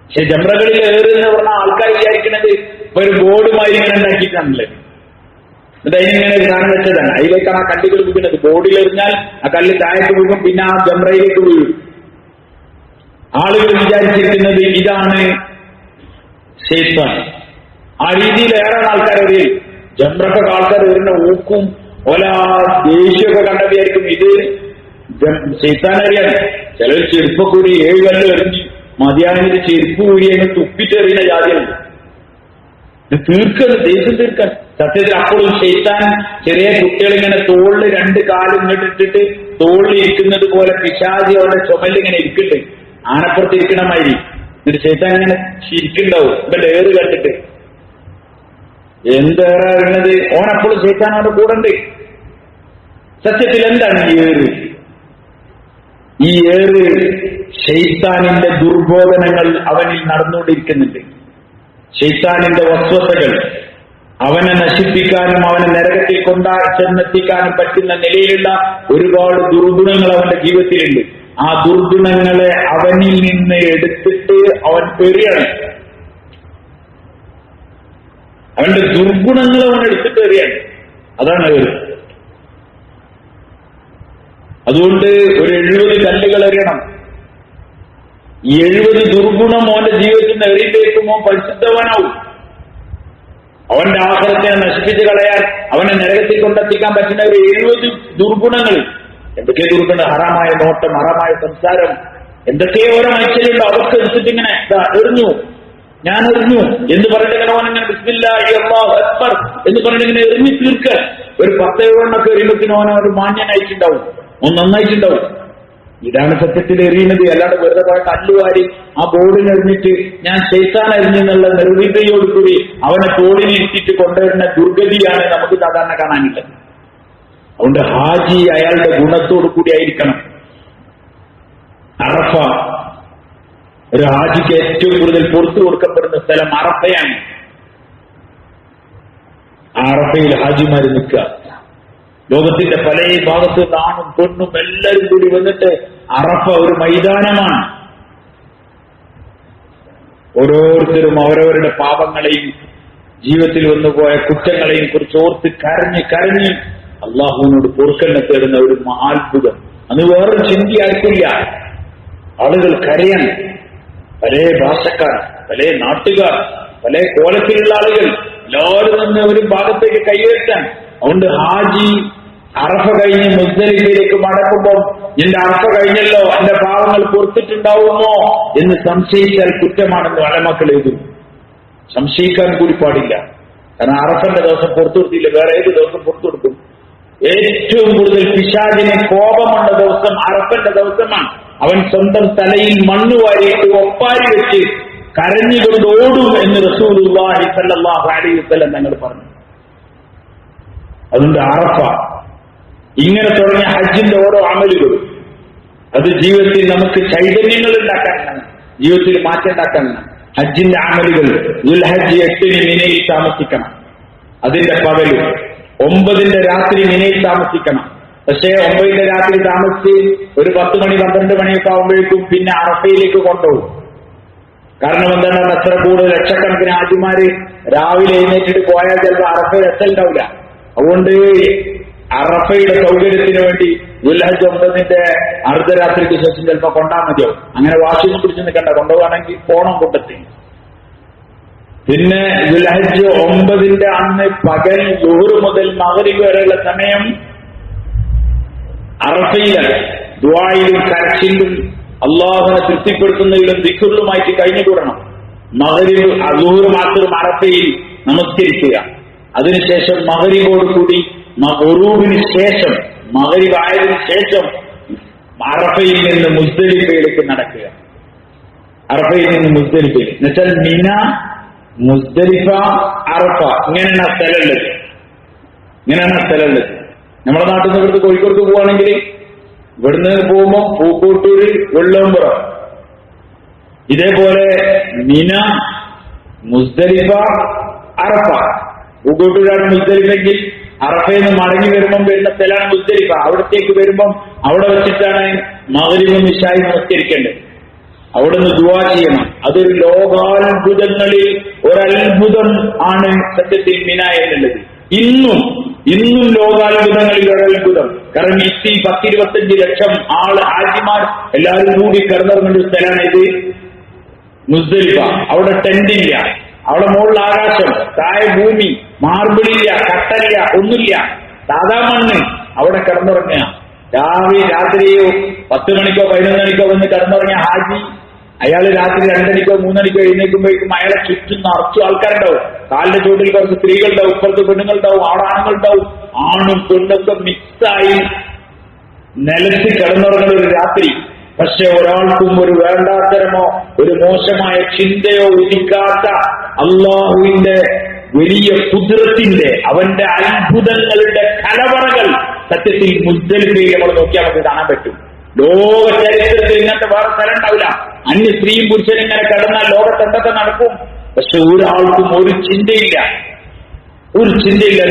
പക്ഷെ ജംറകളിൽ ഏറ് എന്ന് പറഞ്ഞാൽ ആൾക്കാർ വിചാരിക്കുന്നത് ഒരു ബോർഡുമായി ഇങ്ങനെ ഉണ്ടാക്കിയിട്ടാണല്ലേ. എന്നിട്ട് അതിനിങ്ങനെ ഒരു സാധനം വെച്ചതാണ്. അതിലേക്കാണ് ആ കല്ലുകൾ വീഴുന്നത്. ബോർഡിൽ എറിഞ്ഞാൽ ആ കല്ല് താഴേക്ക് വീഴും, പിന്നെ ആ ജംറയിലേക്ക് വീഴും. ആളുകൾ വിചാരിച്ചിരിക്കുന്നത് ഇതാണ് ശൈത്താൻ. ആ രീതിയിൽ ഏറെ ആൾക്കാർ എറിയും. ജംറക്കൊക്കെ ആൾക്കാർ എറിഞ്ഞ ഊക്കും ഓല ദേഷ്യമൊക്കെ കണ്ട വിചാരിക്കും ഇത് ശൈത്താൻ അറിയാണ്. ചിലർ ചെരുപ്പ് കൂടി 7 കല്ല് എറിഞ്ഞ് മതിയാണെങ്കിൽ ചെരുപ്പ് കൂടി അങ്ങ് തുപ്പിട്ടെറിയുന്ന ജാതിയുണ്ട്. തീർക്കത് ദേഷ്യം തീർക്കാൻ. സത്യത്തിൽ അപ്പോഴും ശൈത്താൻ ചെറിയ കുട്ടികളിങ്ങനെ തോളിൽ 2 കാലും ഇങ്ങോട്ട് ഇട്ടിട്ട് തോളിൽ ഇരിക്കുന്നത് പോലെ പിശാചി അവരുടെ ചുമലിങ്ങനെ ഇരിക്കുന്നുണ്ട്. ആനപ്പുറത്ത് ഇരിക്കണമാതിരി. എന്നിട്ട് ശൈത്താൻ ഇങ്ങനെ ഇരിക്കുന്നുണ്ടാവും ഇവന്റെ ഏറ് കണ്ടിട്ട്. എന്തേറെ അറിയുന്നത് ഓനപ്പോഴും ശൈത്താൻ അവന്റെ കൂടെ ഉണ്ട്. സത്യത്തിൽ എന്താണ് ഈ ഏറ്? ഈ ഏറ് ശൈത്താനിന്റെ ദുർബോധനങ്ങൾ അവനിൽ നടന്നുകൊണ്ടിരിക്കുന്നുണ്ട്. ശൈത്താനിന്റെ വസ്വതകൾ അവനെ നശിപ്പിക്കാനും അവനെ നരകത്തിൽ ചെന്നെത്തിക്കാനും പറ്റുന്ന നിലയിലുള്ള ഒരുപാട് ദുർഗുണങ്ങൾ അവന്റെ ജീവിതത്തിലുണ്ട്. ആ ദുർഗുണങ്ങളെ അവനിൽ നിന്ന് എടുത്തിട്ട് അവൻ എറിയണം. അവന്റെ ദുർഗുണങ്ങൾ അവൻ എടുത്തിട്ട് എറിയണം. അതാണ് ഏറ്. അതുകൊണ്ട് ഒരു 70 കല്ലുകൾ എറിയണം. ഈ 70 ദുർഗുണം അവന്റെ ജീവിതത്തിൽ നിന്ന് എറിയിലേക്കുമോ പരിശുദ്ധവനാവും. അവന്റെ ആഹാരത്തെ നശിപ്പിച്ച് കളയാൻ അവനെ നരകത്തിൽ കൊണ്ടെത്തിക്കാൻ പറ്റുന്ന ഒരു 70 ദുർഗുണങ്ങൾ. എന്തൊക്കെ ദുർഗുണം? ഹറാമായ നോട്ടം, ഹറാമായ സംസാരം, എന്തൊക്കെ ഓരോ മനുഷ്യരുണ്ടോ അതൊക്കെ എടുത്തിട്ട് ഇങ്ങനെ എറിഞ്ഞു, ഞാൻ എറിഞ്ഞു എന്ന് പറഞ്ഞിങ്ങനെ അവനിങ്ങനെ ബിസ്മില്ലാഹി അല്ലാഹു അക്ബർ എന്ന് പറഞ്ഞിങ്ങനെ എറിഞ്ഞു തീർക്കാൻ. ഒരു 10 എണ്ണൊക്കെ എറിയുമ്പത്തിന് അവൻ ഒരു മാന്യനായിട്ടുണ്ടാവും, ഒന്ന് നന്നായിട്ടുണ്ടാവും. ഇതാണ് സത്യത്തിൽ എറിയുന്നത്. അല്ലാണ്ട് വെറുതെ പോയ കല്ലുവാരി ആ ബോർഡിൽ എറിഞ്ഞിട്ട് ഞാൻ ശൈത്താൻ എറിഞ്ഞെന്നുള്ള നിർവിധയോടുകൂടി അവനെ തോളിലിരുത്തിയിട്ട് കൊണ്ടുവരുന്ന ദുർഗതിയാണ് നമുക്ക് സാധാരണ കാണാനില്ല. അതുകൊണ്ട് ഹാജി അയാളുടെ ഗുണത്തോടു കൂടി ആയിരിക്കണം. അറഫ ഒരു ഹാജിക്ക് ഏറ്റവും കൂടുതൽ പുറത്തു കൊടുക്കപ്പെടുന്ന സ്ഥലം അറഫയാണ്. ആ അറഫയിൽ ഹാജിമാര് നിൽക്കുക. ലോകത്തിന്റെ പല ഭാഗത്ത് ആണും പെണ്ണും എല്ലാവരും കൂടി വന്നിട്ട് അറഫ ഒരു മൈതാനമാണ്. ഓരോരുത്തരും അവരവരുടെ പാപങ്ങളെയും ജീവിതത്തിൽ വന്നുപോയ കുറ്റങ്ങളെയും കുറിച്ച് ഓർത്ത് കരഞ്ഞ് അള്ളാഹുവിനോട് പൊറുക്കലിനെ തേടുന്ന ഒരു മഹാത്ഭുതം. അത് വേറൊരു ചിന്തയായിരിക്കില്ല. ആളുകൾ കരയാൻ, പല ഭാഷക്കാർ, പല നാട്ടുകാർ, പല കോലത്തിലുള്ള ആളുകൾ എല്ലാവരും നിന്ന് ഒരു ഭാഗത്തേക്ക് കൈവെട്ടാൻ. അതുകൊണ്ട് ഹാജി അറഫ കഴിഞ്ഞ് മുസ്ദലിഫയിലേക്ക് മടക്കുമ്പോൾ എന്റെ അറഫ കഴിഞ്ഞല്ലോ, എന്റെ പാവങ്ങൾ പൊറത്തിട്ടുണ്ടാവുമോ എന്ന് സംശയിച്ചാൽ കുറ്റമാണെന്ന് ഉലമാക്കൾ എഴുതുന്നു. സംശയിക്കാൻ കൂടി പാടില്ല. കാരണം അറഫന്റെ ദിവസം പുറത്തു കൊടുത്തില്ല, വേറെ ഏത് ദിവസം പുറത്തു കൊടുക്കും? ഏറ്റവും കൂടുതൽ പിശാചിന് കോപമുള്ള ദിവസം അറഫന്റെ ദിവസമാണ്. അവൻ സ്വന്തം തലയിൽ മണ്ണ് വാരിയിട്ട് ഒപ്പാരി വെച്ച് കരഞ്ഞുകൊണ്ട് ഓടും എന്ന് റസൂലുള്ളാഹി സ്വല്ലല്ലാഹു അലൈഹി വസല്ലം തങ്ങൾ പറഞ്ഞു. അതുകൊണ്ട് അറഫ ഇങ്ങനെ തുടങ്ങിയ ഹജ്ജിന്റെ ഓരോ അമലുകളും അത് ജീവിതത്തിൽ നമുക്ക് ചൈതന്യങ്ങൾ ഉണ്ടാക്കാനാണ്, ജീവിതത്തിൽ മാറ്റം ഉണ്ടാക്കാനാണ്. ഹജ്ജിന്റെ അമലുകൾ ദുൽഹജ്ജ് 8 മിനയിൽ താമസിക്കണം. അതിന്റെ പകലും 9 രാത്രി മിനയിൽ താമസിക്കണം. പക്ഷേ 9 രാത്രി താമസിച്ച് ഒരു 10 മണി 12 മണിയൊക്കെ ആകുമ്പോഴേക്കും പിന്നെ അറഫയിലേക്ക് കൊണ്ടുപോകും. കാരണം എന്താണ്? അത്ര കൂടുതൽ ലക്ഷക്കണക്കിന് ഹാജിമാര് രാവിലെ എഴുന്നേറ്റിട്ട് പോയാൽ ചിലപ്പോൾ അറഫയിൽ എത്തലുണ്ടാവില്ല. അതുകൊണ്ട് അറഫയുടെ സൗകര്യത്തിന് വേണ്ടി ദുൽഹജ്ജ് 9 അർദ്ധരാത്രിക്ക് ശേഷം ചിലപ്പോൾ കൊണ്ടാൽ മതിയാവും. അങ്ങനെ വാശിയും പിടിച്ച് നിൽക്കണ്ട, കൊണ്ടുപോകണമെങ്കിൽ പോണം കൂട്ടത്തിൽ. പിന്നെ ദുൽഹജ്ജ് 9 അന്ന് പകൽ ളുഹ്ർ മുതൽ മഗ്രിബ് വരെയുള്ള സമയം അറഫയിലാണ്. ദുആയിലും കരച്ചിലും അള്ളാഹുവിനെ തൃപ്തിപ്പെടുത്തുന്നതിലും ദിക്റുകളുമായിട്ട് കഴിഞ്ഞുകൂടണം. മഗ്രിബ് ളുഹ്ർ മാത്രം അറഫയിൽ നമസ്കരിക്കുക. അതിനുശേഷം മഗ്രിബോടുകൂടി ഉറൂബിന് ശേഷം, മഗ്രിബ് ആയതിനു ശേഷം അറഫയിൽ നിന്ന് മുസ്ദലിഫയിലേക്ക് നടക്കുക. അറഫയിൽ നിന്ന് മുസ്ദലിഫയിൽ എന്നുവെച്ചാൽ മിന, മുസ്ദലിഫ, അറഫ ഇങ്ങനെയാണ് സ്ഥലമുള്ളത്. ഇങ്ങനെയാണ് ആ സ്ഥലമുള്ളത്. നമ്മുടെ നാട്ടിൽ നിന്ന് ഇവിടുന്ന് കോഴിക്കോട് പോവുകയാണെങ്കിൽ ഇവിടുന്ന് പോകുമ്പോൾ പൂക്കോട്ടൂര്, വെള്ളോമ്പുറം, ഇതേപോലെ മിന, മുസ്ദലിഫ, അറഫ. പൂക്കോട്ടൂരാണ് മുസ്ദലിഫെങ്കിൽ അറഫയിൽ നിന്ന് മടങ്ങി വരുമ്പം വരുന്ന സ്ഥലമാണ് മുസ്ദലിഫ. അവിടത്തേക്ക് വരുമ്പം അവിടെ വെച്ചിട്ടാണ് മഗ്‌രിബും ഇശായും നമസ്കരിക്കേണ്ടത്. അവിടെ നിന്ന് ദുആ ചെയ്യണം. അതൊരു ലോകാത്ഭുതങ്ങളിൽ ഒരത്ഭുതം ആണ് സത്യത്തിൽ മിന എന്നുള്ളത്. ഇന്നും ലോകാത്ഭുതങ്ങളിൽ ഒരത്ഭുതം. കാരണം 10-25 ലക്ഷം ഹാജിമാർ എല്ലാവരും കൂടി കിടന്നിറങ്ങുന്ന സ്ഥലമാണ് ഇത് മുസ്ദലിഫ. അവിടെ ടെന്റില്ല, അവിടെ മുകളിൽ ആകാശം, താഴെ ഭൂമി, മാർബിളില്ല, കട്ടല്ല, ഒന്നുമില്ല, സാധാ മണ്ണ്. അവിടെ കിടന്നുറങ്ങുക. രാത്രിയോ 10 മണിക്കോ 11 മണിക്കോ വന്ന് കിടന്നുറങ്ങിയ ഹാജി അയാൾ രാത്രി 2 മണിക്കോ 3 മണിക്കോ എഴുന്നേൽക്കുമ്പോഴേക്കും അയാളെ ചുറ്റും നിറച്ചു ആൾക്കാരുണ്ടാവും. കാലിന്റെ ചുവട്ടിൽ കുറച്ച് സ്ത്രീകളുണ്ടാവും, ഇപ്പുറത്ത് പെണ്ണുങ്ങളുണ്ടാവും, അവിടെ ആണുങ്ങളുണ്ടാവും. ആണും പെണ്ണൊക്കെ മിക്സായി നിലത്ത് കിടന്നുറങ്ങുന്ന ഒരു രാത്രി. പക്ഷെ ഒരാൾക്കും ഒരു വേണ്ടാത്തരമോ ഒരു മോശമായ ചിന്തയോ ഉദിക്കാത്ത അള്ളാഹുവിന്റെ വലിയ കുദ്റത്തിന്റെ, അവന്റെ അത്ഭുതങ്ങളുടെ കലവറകൾ സത്യത്തിൽ മുസ്ദലിഫയിൽ നമ്മൾ നോക്കിയാൽ നമുക്ക് കാണാൻ പറ്റും. ലോക ചരിത്രത്തിൽ ഇങ്ങനത്തെ വേറെ സ്ഥലം ഉണ്ടാവില്ല. അന്യ സ്ത്രീയും പുരുഷനും ഇങ്ങനെ കിടന്നാൽ ലോകത്ത് എന്തൊക്കെ നടക്കും. പക്ഷെ ഒരാൾക്കും ഒരു ചിന്തയില്ല.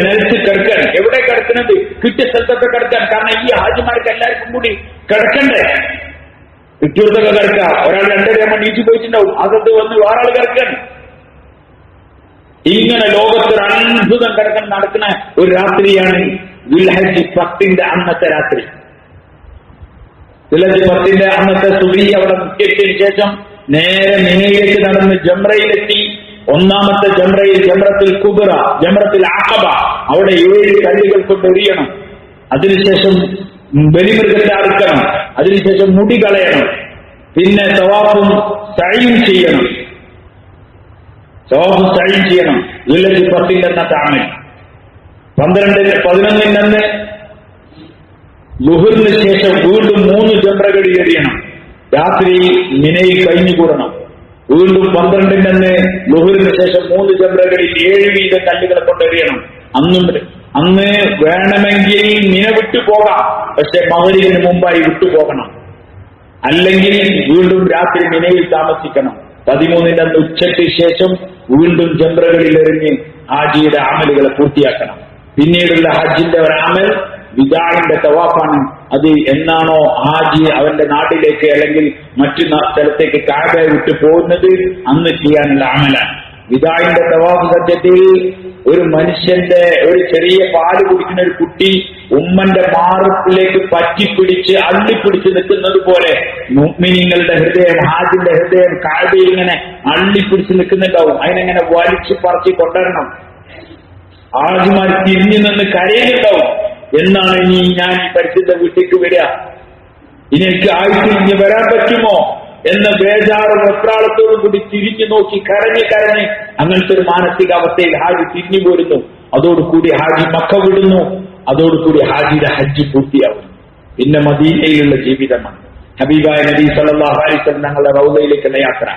നിലത്ത് കിടക്കാൻ. എവിടെ കിടക്കുന്നത്? കിട്ടിയ സ്ഥലത്തൊക്കെ കിടക്കാൻ. കാരണം ഈ ഹാജിമാർക്ക് എല്ലാവർക്കും കൂടി കിടക്കണ്ടേ? കിട്ടിയതൊക്കെ കിടക്കാം. ഒരാൾ 2:30 നീച്ചു പോയിട്ടുണ്ടാവും, അകത്ത് വന്ന് വേറെ ആൾ കിടക്കാൻ. ഇങ്ങനെ ലോകത്തൊരു അത്ഭുതം കിടക്കാൻ നടക്കുന്ന ഒരു രാത്രിയാണ് ദുൽഹജ്ജ് 10 അന്നത്തെ രാത്രി. ദുൽഹജ്ജ് 10 അന്നത്തെ സുബഹി അവിടെ നിസ്കരിച്ചതിന് ശേഷം നേരെ മിനയിലേക്ക് നടന്ന് ജംറയിലെത്തി. ഒന്നാമത്തെ ജംറയിൽ ജംറത്തുൽ കുബ്ര, ജംറത്തുൽ അഖബ, അവിടെ 7 കല്ലുകൾ കൊണ്ട് എറിയണം. അതിനുശേഷം ബലിമൃഗത്തെ അറുക്കണം. അതിനുശേഷം മുടി കളയണം. പിന്നെ തവാഫും സഅയും ചെയ്യണം. ദുൽഹജ്ജ് 10 അന്നത്തെ അമൽ. 11 അന്ന് ളുഹറിന് ശേഷം വീണ്ടും 3 ജംറകളിൽ എറിയണം. രാത്രി മിനയിൽ കഴിഞ്ഞുകൂടണം. വീണ്ടും 12 അന്ന് ളുഹറിന് ശേഷം 3 ജംറകളിൽ 7 വീതം കല്ലുകളെ കൊണ്ട് എറിയണം. അന്ന് വേണമെങ്കിൽ മിന വിട്ടുപോകാം, പക്ഷെ മഗ്‌രിബിന് മുമ്പായി വിട്ടുപോകണം. അല്ലെങ്കിൽ വീണ്ടും രാത്രി മിനയിൽ താമസിക്കണം. 13 അന്ന് ഉച്ചയ്ക്ക് ശേഷം വീണ്ടും ജംറകളിൽ എറിഞ്ഞ് ഹാജിയുടെ അമലുകളെ പൂർത്തിയാക്കണം. പിന്നീടുള്ള ഹജ്ജിന്റെ ഒരു അമൽ വിദാഇന്റെ തവാഫാണ്. അത് എന്നാണോ ഹാജി അവന്റെ നാട്ടിലേക്ക് അല്ലെങ്കിൽ മറ്റു സ്ഥലത്തേക്ക് കഅബയെ വിട്ടു പോകുന്നത് അന്ന് ചെയ്യാനുള്ള അമലാണ് വിദാഇന്റെ തവാഫ്. സത്യത്തിൽ ഒരു മനുഷ്യന്റെ ഒരു ചെറിയ പാല് കുടിക്കുന്ന ഒരു കുട്ടി ഉമ്മന്റെ മാറത്തിലേക്ക് പറ്റിപ്പിടിച്ച് അള്ളിപ്പിടിച്ച് നിൽക്കുന്നത് പോലെ മുഅ്മിനീങ്ങളുടെ ഹൃദയം, ഹാജിന്റെ ഹൃദയം കഅബയിൽ ഇങ്ങനെ അള്ളിപ്പിടിച്ച് നിൽക്കുന്നുണ്ടാവും. അതിനെങ്ങനെ വലിച്ചു പറിച്ച് കൊണ്ടുവരണം. ഹാജിമാർ തിരിഞ്ഞു നിന്ന് കരയുന്നുണ്ടാവും. എന്നാണ് ഇനി ഞാൻ ഈ പരിശുദ്ധ വീട്ടിലേക്ക് വരിക, ഇനി എനിക്ക് ആയിട്ട് ഇനി വരാൻ പറ്റുമോ എന്ന ബേജാറും വെപ്രാളത്തോടും കൂടി തിരിഞ്ഞു നോക്കി കരഞ്ഞ് അങ്ങനത്തെ ഒരു മാനസികാവസ്ഥയിൽ ഹാജി തിരിഞ്ഞു പോരുന്നു. അതോടുകൂടി ഹാജി മക്ക വിടുന്നു. അതോടുകൂടി ഹാജിയുടെ ഹജ്ജ് പൂർത്തിയാവുന്നു. പിന്നെ മദീനയിലുള്ള ജീവിതമാണ്. ഹബീബായ നബി സല്ലല്ലാഹു അലൈഹി വസല്ലം ഞങ്ങളുടെ റൗദയിലേക്കുള്ള യാത്ര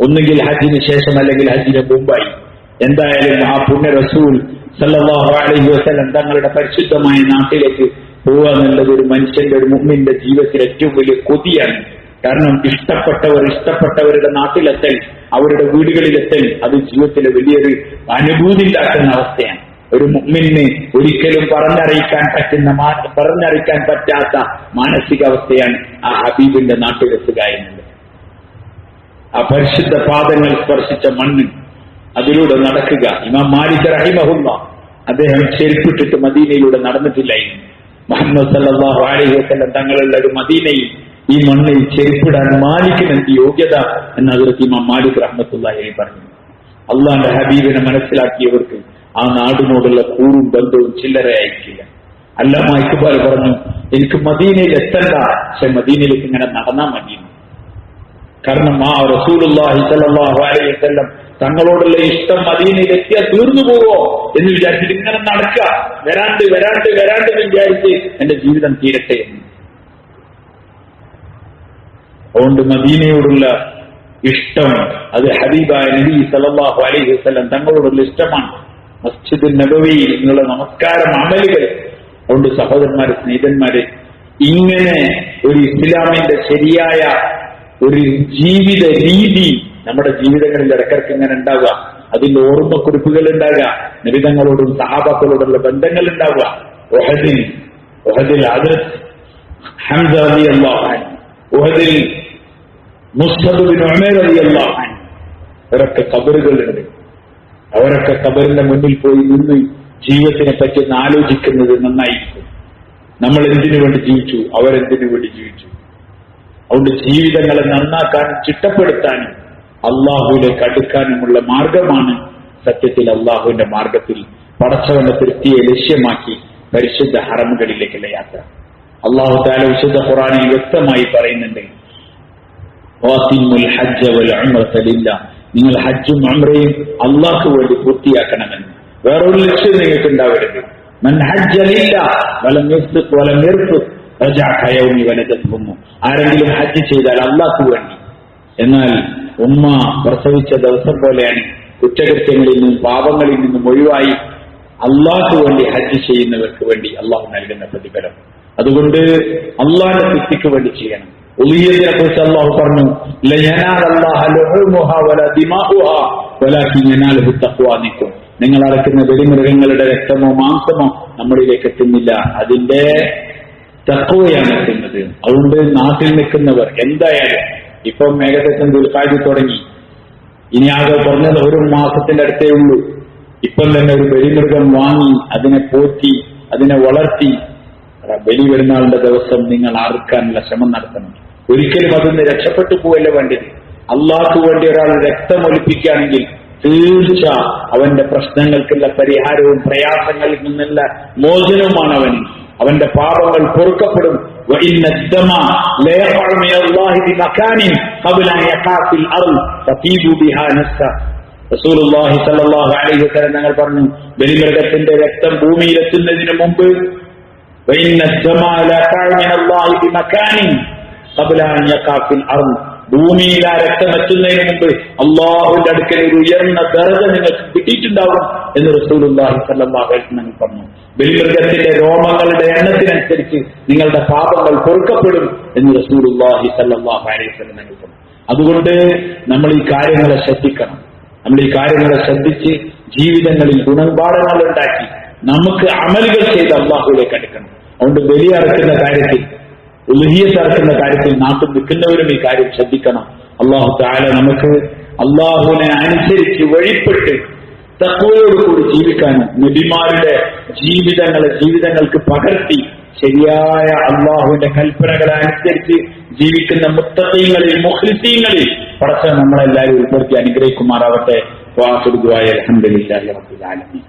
ഒന്നുകിൽ ഹജ്ജിന് ശേഷം അല്ലെങ്കിൽ ഹജ്ജിന് മുമ്പായി. എന്തായാലും ആ പുണ്യ റസൂൽ സല്ലല്ലാഹു അലൈഹി വസല്ലം തങ്ങളുടെ പരിശുദ്ധമായ നാട്ടിലേക്ക് പോവുക എന്നുള്ളത് ഒരു മനുഷ്യന്റെ, ഒരു മുഅ്മിന്റെ ജീവിതത്തിൽ ഏറ്റവും വലിയ കൊതിയാണ്. കാരണം ഇഷ്ടപ്പെട്ടവരുടെ നാട്ടിലെത്തൽ, അവരുടെ വീടുകളിലെത്തൽ, അത് ജീവിതത്തിലെ വലിയൊരു അനുഭൂതി ഉണ്ടാക്കുന്ന അവസ്ഥയാണ്. ഒരു മുഅ്മിന് ഒരിക്കലും പറഞ്ഞറിയിക്കാൻ പറ്റാത്ത മാനസികാവസ്ഥയാണ് ആ ഹബീബിന്റെ നാട്ടിലെത്തുക എന്നുള്ളത്. ആ പരിശുദ്ധ പാദങ്ങൾ സ്പർശിച്ച മണ്ണ്, അതിലൂടെ നടക്കുക. ഇമാം മാലിക് റഹിമഹുല്ലാഹ് അദ്ദേഹം ചെരുപ്പിട്ടിട്ട് മദീനയിലൂടെ നടന്നിട്ടില്ലായിരുന്നു. മുഹമ്മദ് സല്ലല്ലാഹു അലൈഹി വസല്ലം തങ്ങളുള്ള ഒരു മദീനയിൽ, ഈ മണ്ണിൽ ചെരുപ്പിടാൻ മാലിക്കിന് എന്ത് യോഗ്യത എന്ന് ഹദ്റത്ത് ഇമാം മാലിക് റഹ്മത്തുള്ളാഹി അലൈഹി പറഞ്ഞു. അള്ളാന്റെ ഹബീബിനെ മനസ്സിലാക്കിയവർക്ക് ആ നാടിനോടുള്ള കൂറും ബന്ധവും ചില്ലറയായിരിക്കില്ല. അല്ലാമ ഇഖ്ബാൽ പറഞ്ഞു, എനിക്ക് മദീനയിൽ എത്തണ്ട, പക്ഷെ മദീനയിലേക്ക് ഇങ്ങനെ നടന്നാൽ മതി. കാരണം ആ റസൂലുള്ളാഹി സ്വല്ലല്ലാഹു അലൈഹി വസല്ലം തങ്ങളോടുള്ള ഇഷ്ടം മദീനയിൽ എത്തിയാൽ തീർന്നു പോവോ എന്ന് വിചാരിച്ചിട്ട് ഇങ്ങനെ നടക്കുക, വരാണ്ട് എന്ന് വിചാരിച്ച് എന്റെ ജീവിതം തീരട്ടെ എന്ന്. അതുകൊണ്ട് മദീനയോടുള്ള ഇഷ്ടം അത് ഹബീബായ നബി സല്ലല്ലാഹു അലൈഹി വസല്ലം തങ്ങളോടുള്ള ഇഷ്ടമാണ്. മസ്ജിദ് നബവിയിൽ നിന്നുള്ള നമസ്കാരം, അമലുകൾ. അതുകൊണ്ട് സഹോദരന്മാരെ, സ്നേഹിതന്മാരെ, ഇങ്ങനെ ഒരു ഇസ്ലാമിന്റെ ശരിയായ ഒരു ജീവിത രീതി നമ്മുടെ ജീവിതങ്ങളിൽ ഇടക്കിടക്ക് ഇങ്ങനെ ഉണ്ടാവുക. അതിന്റെ ഓർമ്മക്കുറിപ്പുകൾ ഉണ്ടാകുക, നബിതങ്ങളോടും സഹാബാക്കളോടുള്ള ബന്ധങ്ങൾ ഉണ്ടാവുക. ഉഹദിൽ ഹദ്റത്ത് ഹംസ റളിയല്ലാഹു അൻഹു, ഉഹദിൽ മുസ്അബ് ബിൻ ഉമൈർ റളിയല്ലാഹു അൻഹു, അവരൊക്കെ ഖബറുകളുണ്ട്. അവരൊക്കെ ഖബറിന്റെ മുന്നിൽ പോയി നിന്ന് ജീവിതത്തിനെ പറ്റി ഒന്ന് ആലോചിക്കുന്നത് നന്നായിരിക്കും. നമ്മൾ എന്തിനു വേണ്ടി ജീവിച്ചു, അവരെന്തിനു വേണ്ടി ജീവിച്ചു. അതുകൊണ്ട് ജീവിതങ്ങളെ നന്നാക്കാനും ചിട്ടപ്പെടുത്താനും അള്ളാഹുവിലേക്ക് അടുക്കാനുമുള്ള മാർഗമാണ് സത്യത്തിൽ അള്ളാഹുവിന്റെ മാർഗത്തിൽ പടച്ചവന്റെ തൃപ്തിയെ ലക്ഷ്യമാക്കി പരിശുദ്ധ ഹറമുകളിലേക്കുള്ള യാത്ര. അള്ളാഹു തആല വിശുദ്ധ ഖുർആനിൽ വ്യക്തമായി പറയുന്നുണ്ട്, നിങ്ങൾ ഹജ്ജും ഉംറയും അള്ളാഹ്ക്ക് വേണ്ടി പൂർത്തിയാക്കണമെന്ന്. വേറൊരു ലക്ഷ്യം നിങ്ങൾക്ക് ഉണ്ടാവരുത്. മൻ ഹജ്ജ ലില്ലാഹ് വലം യഫ്സുഖ് വലം യർഫുഖ് റജഅ കയൗമി വലദത്ഹു ഉമ്മു. ആരെങ്കിലും ഹജ്ജ് ചെയ്താൽ അള്ളാഹ്ക്ക് വേണ്ടി, എന്നാൽ ഉമ്മ പ്രസവിച്ച ദിവസം പോലെയാണ് കുറ്റകൃത്യങ്ങളിൽ നിന്നും പാപങ്ങളിൽ നിന്നും ഒഴിവായി അള്ളാഹ്ക്ക് വേണ്ടി ഹജ്ജ് ചെയ്യുന്നവർക്ക് വേണ്ടി അള്ളാഹു നൽകുന്ന പ്രതിഫലം. അതുകൊണ്ട് അള്ളാഹിന്റെ തൃപ്തിക്ക് വേണ്ടി ചെയ്യണം. ഉളിയതിനെ കുറിച്ച് അള്ളാഹു പറഞ്ഞു, നിങ്ങൾ അറക്കുന്ന വെടിമൃഗങ്ങളുടെ രക്തമോ മാംസമോ നമ്മളിലേക്ക് എത്തുന്നില്ല, അതിന്റെ തഖ്വയാണ് എത്തുന്നത്. അതുകൊണ്ട് നാട്ടിൽ നിൽക്കുന്നവർ എന്തായാലും, ഇപ്പം ഏകദേശം ദുൽഖഅദ തുടങ്ങി, ഇനി ആകെ പറഞ്ഞത് ഒരു മാസത്തിന്റെ അടുത്തേ ഉള്ളൂ. ഇപ്പം തന്നെ ഒരു ബലിമൃഗം വാങ്ങി അതിനെ പോറ്റി അതിനെ വളർത്തി ബലി പെരുന്നാളിന്റെ ദിവസം നിങ്ങൾ അറുക്കാനുള്ള ശ്രമം നടത്തണം. ഒരിക്കലും അതിന് രക്ഷപ്പെട്ടു പോവല്ല വേണ്ടത്. അള്ളാഹ്ക്ക് വേണ്ടി ഒരാൾ രക്തമൊലിപ്പിക്കുകയാണെങ്കിൽ തീർച്ച അവന്റെ പ്രശ്നങ്ങൾക്കുള്ള പരിഹാരവും പ്രയാസങ്ങളിൽ നിന്നുള്ള മോചനവുമാണ് അവന്. അവന്റെ പാപങ്ങൾ പൊറുക്കപ്പെടും. റസൂലുള്ളാഹി സ്വല്ലല്ലാഹു അലൈഹി വസല്ലം തങ്ങൾ പറഞ്ഞു, ബലിമൃഗത്തിന്റെ രക്തം ഭൂമിയിലെത്തുന്നതിന് മുമ്പ് ഭൂമിയിൽ ആ രക്തം എത്തുന്നതിന് മുമ്പ് അള്ളാഹുവിന്റെ അടുക്കൽ ഒരു ഉയർന്ന ദർജ നിങ്ങൾക്ക് കിട്ടിയിട്ടുണ്ടാവും എന്ന് റസൂലുള്ളാഹി സ്വല്ലല്ലാഹു അലൈഹി വസല്ലം പറഞ്ഞു. ബലിമൃഗത്തിന്റെ രോമങ്ങളുടെ എണ്ണത്തിനനുസരിച്ച് നിങ്ങളുടെ പാപങ്ങൾ പൊറുക്കപ്പെടും എന്ന് റസൂലുള്ളാഹി സ്വല്ലല്ലാഹു അലൈഹി വസല്ലം പറഞ്ഞു. അതുകൊണ്ട് നമ്മൾ ഈ കാര്യങ്ങളെ ശ്രദ്ധിക്കണം. നമ്മൾ ഈ കാര്യങ്ങളെ ശ്രദ്ധിച്ച് ജീവിതങ്ങളിൽ ഗുണപാഠങ്ങൾ ഉണ്ടാക്കി നമുക്ക് അമലുകൾ ചെയ്ത് അള്ളാഹുവിലേക്ക് അടുക്കണം. അതുകൊണ്ട് ബലി അറക്കുന്ന കാര്യത്തിൽ, ഉൽഹിയത്ത് അറക്കുന്ന കാര്യത്തിൽ നാട്ടിൽ നിൽക്കുന്നവരും ഈ കാര്യം ശ്രദ്ധിക്കണം. അള്ളാഹു തആല നമുക്ക് അള്ളാഹുവിനെ അനുസരിച്ച് വഴിപ്പെട്ട് തഖ്വയോടുകൂടി ജീവിക്കാനും നബിമാരുടെ ജീവിതങ്ങൾക്ക് പകർത്തി ശരിയായ അള്ളാഹുവിന്റെ കൽപ്പനകളെ അനുസരിച്ച് ജീവിക്കുന്ന മുത്തഖീങ്ങളിൽ മുഖ്ലിസീങ്ങളിൽ പടച്ച നമ്മളെല്ലാവരും ഉൾപ്പെടുത്തി അനുഗ്രഹിക്കുമാറാവട്ടെ. വാഖിറു ദുആ അൽഹംദുലില്ലാഹി റബ്ബിൽ ആലമീൻ.